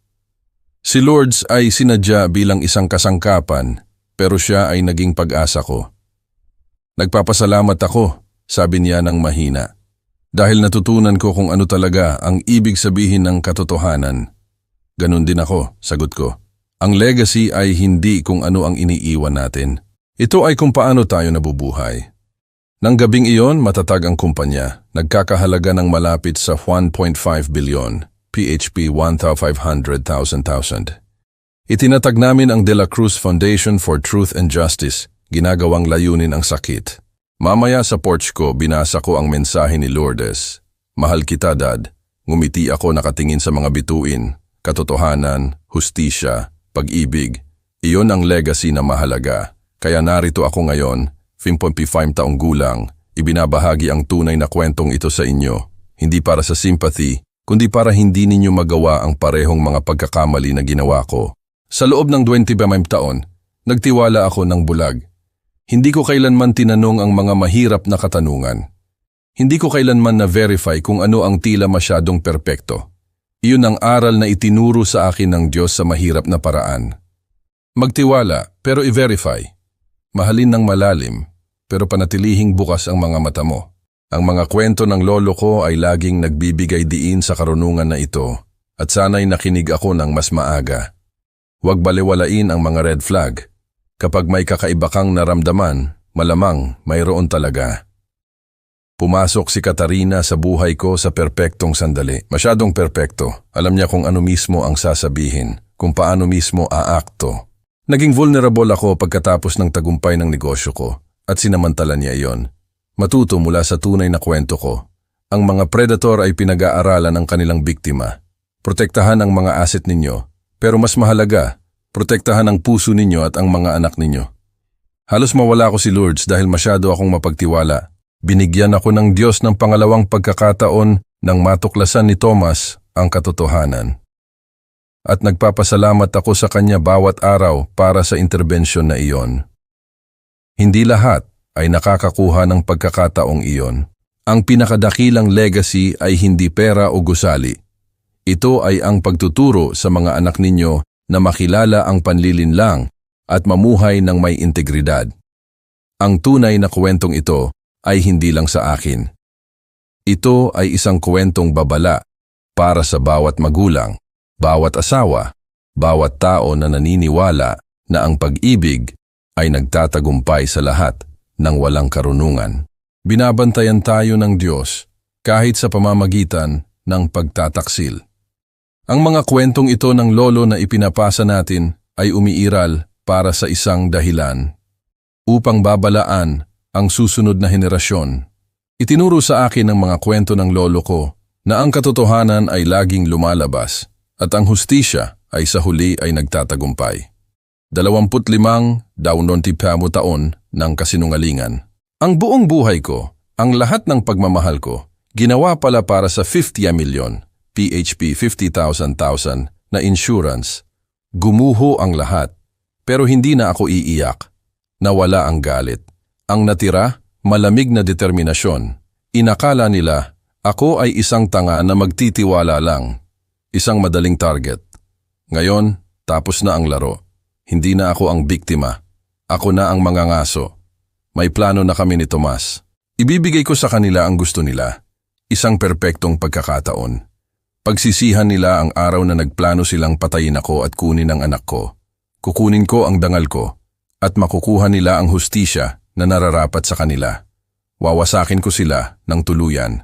Si Lourdes ay sinadya bilang isang kasangkapan, pero siya ay naging pag-asa ko. Nagpapasalamat ako, sabi niya ng mahina. Dahil natutunan ko kung ano talaga ang ibig sabihin ng katotohanan. Ganun din ako, sagot ko. Ang legacy ay hindi kung ano ang iniiwan natin. Ito ay kung paano tayo nabubuhay. Nang gabing iyon, matatag ang kumpanya, nagkakahalaga ng malapit sa 1.5 bilyon, PHP 1,500,000. Itinatag namin ang De La Cruz Foundation for Truth and Justice, ginagawang layunin ang sakit. Mamaya sa porch ko, binasa ko ang mensahe ni Lourdes. Mahal kita, Dad. Ngumiti ako nakatingin sa mga bituin, katotohanan, hustisya, pag-ibig. Iyon ang legacy na mahalaga. Kaya narito ako ngayon, 55 taong gulang, ibinabahagi ang tunay na kwentong ito sa inyo, hindi para sa sympathy, kundi para hindi ninyo magawa ang parehong mga pagkakamali na ginawa ko. Sa loob ng 25 taon, nagtiwala ako ng bulag. Hindi ko kailanman tinanong ang mga mahirap na katanungan. Hindi ko kailanman na-verify kung ano ang tila masyadong perpekto. Iyon ang aral na itinuro sa akin ng Diyos sa mahirap na paraan. Magtiwala, pero i-verify. Mahalin ng malalim, pero panatilihing bukas ang mga mata mo. Ang mga kwento ng lolo ko ay laging nagbibigay diin sa karunungan na ito, at sana'y nakinig ako ng mas maaga. Huwag balewalain ang mga red flag. Kapag may kakaiba kang naramdaman, malamang mayroon talaga. Pumasok si Katarina sa buhay ko sa perpektong sandali. Masyadong perpekto. Alam niya kung ano mismo ang sasabihin, kung paano mismo aakto. Naging vulnerable ako pagkatapos ng tagumpay ng negosyo ko, at sinamantala niya iyon. Matuto mula sa tunay na kwento ko. Ang mga predator ay pinag-aaralan ng kanilang biktima. Protektahan ang mga asset ninyo, pero mas mahalaga, protektahan ang puso ninyo at ang mga anak ninyo. Halos mawala ko si Lourdes dahil masyado akong mapagtiwala. Binigyan ako ng Diyos ng pangalawang pagkakataon nang matuklasan ni Thomas ang katotohanan. At nagpapasalamat ako sa kanya bawat araw para sa interbensyon na iyon. Hindi lahat ay nakakakuha ng pagkakataong iyon. Ang pinakadakilang legacy ay hindi pera o gusali. Ito ay ang pagtuturo sa mga anak ninyo na makilala ang panlilinlang at mamuhay ng may integridad. Ang tunay na kwentong ito ay hindi lang sa akin. Ito ay isang kwentong babala para sa bawat magulang, bawat asawa, bawat tao na naniniwala na ang pag-ibig ay nagtatagumpay sa lahat ng walang karunungan. Binabantayan tayo ng Diyos kahit sa pamamagitan ng pagtataksil. Ang mga kwentong ito ng lolo na ipinapasa natin ay umiiral para sa isang dahilan, upang babalaan ang susunod na henerasyon. Itinuro sa akin ng mga kwento ng lolo ko na ang katotohanan ay laging lumalabas at ang hustisya ay sa huli ay nagtatagumpay. 25 taon ng kasinungalingan. Ang buong buhay ko, ang lahat ng pagmamahal ko, ginawa pala para sa 50 milyon, PHP 50,000 na insurance. Gumuho ang lahat, pero hindi na ako iiyak. Nawala ang galit. Ang natira, malamig na determinasyon. Inakala nila, ako ay isang tanga na magtitiwala lang. Isang madaling target. Ngayon, tapos na ang laro. Hindi na ako ang biktima. Ako na ang mangangaso. May plano na kami ni Tomas. Ibibigay ko sa kanila ang gusto nila. Isang perpektong pagkakataon. Pagsisihan nila ang araw na nagplano silang patayin ako at kunin ang anak ko. Kukunin ko ang dangal ko at makukuha nila ang hustisya na nararapat sa kanila. Wawasakin ko sila ng tuluyan.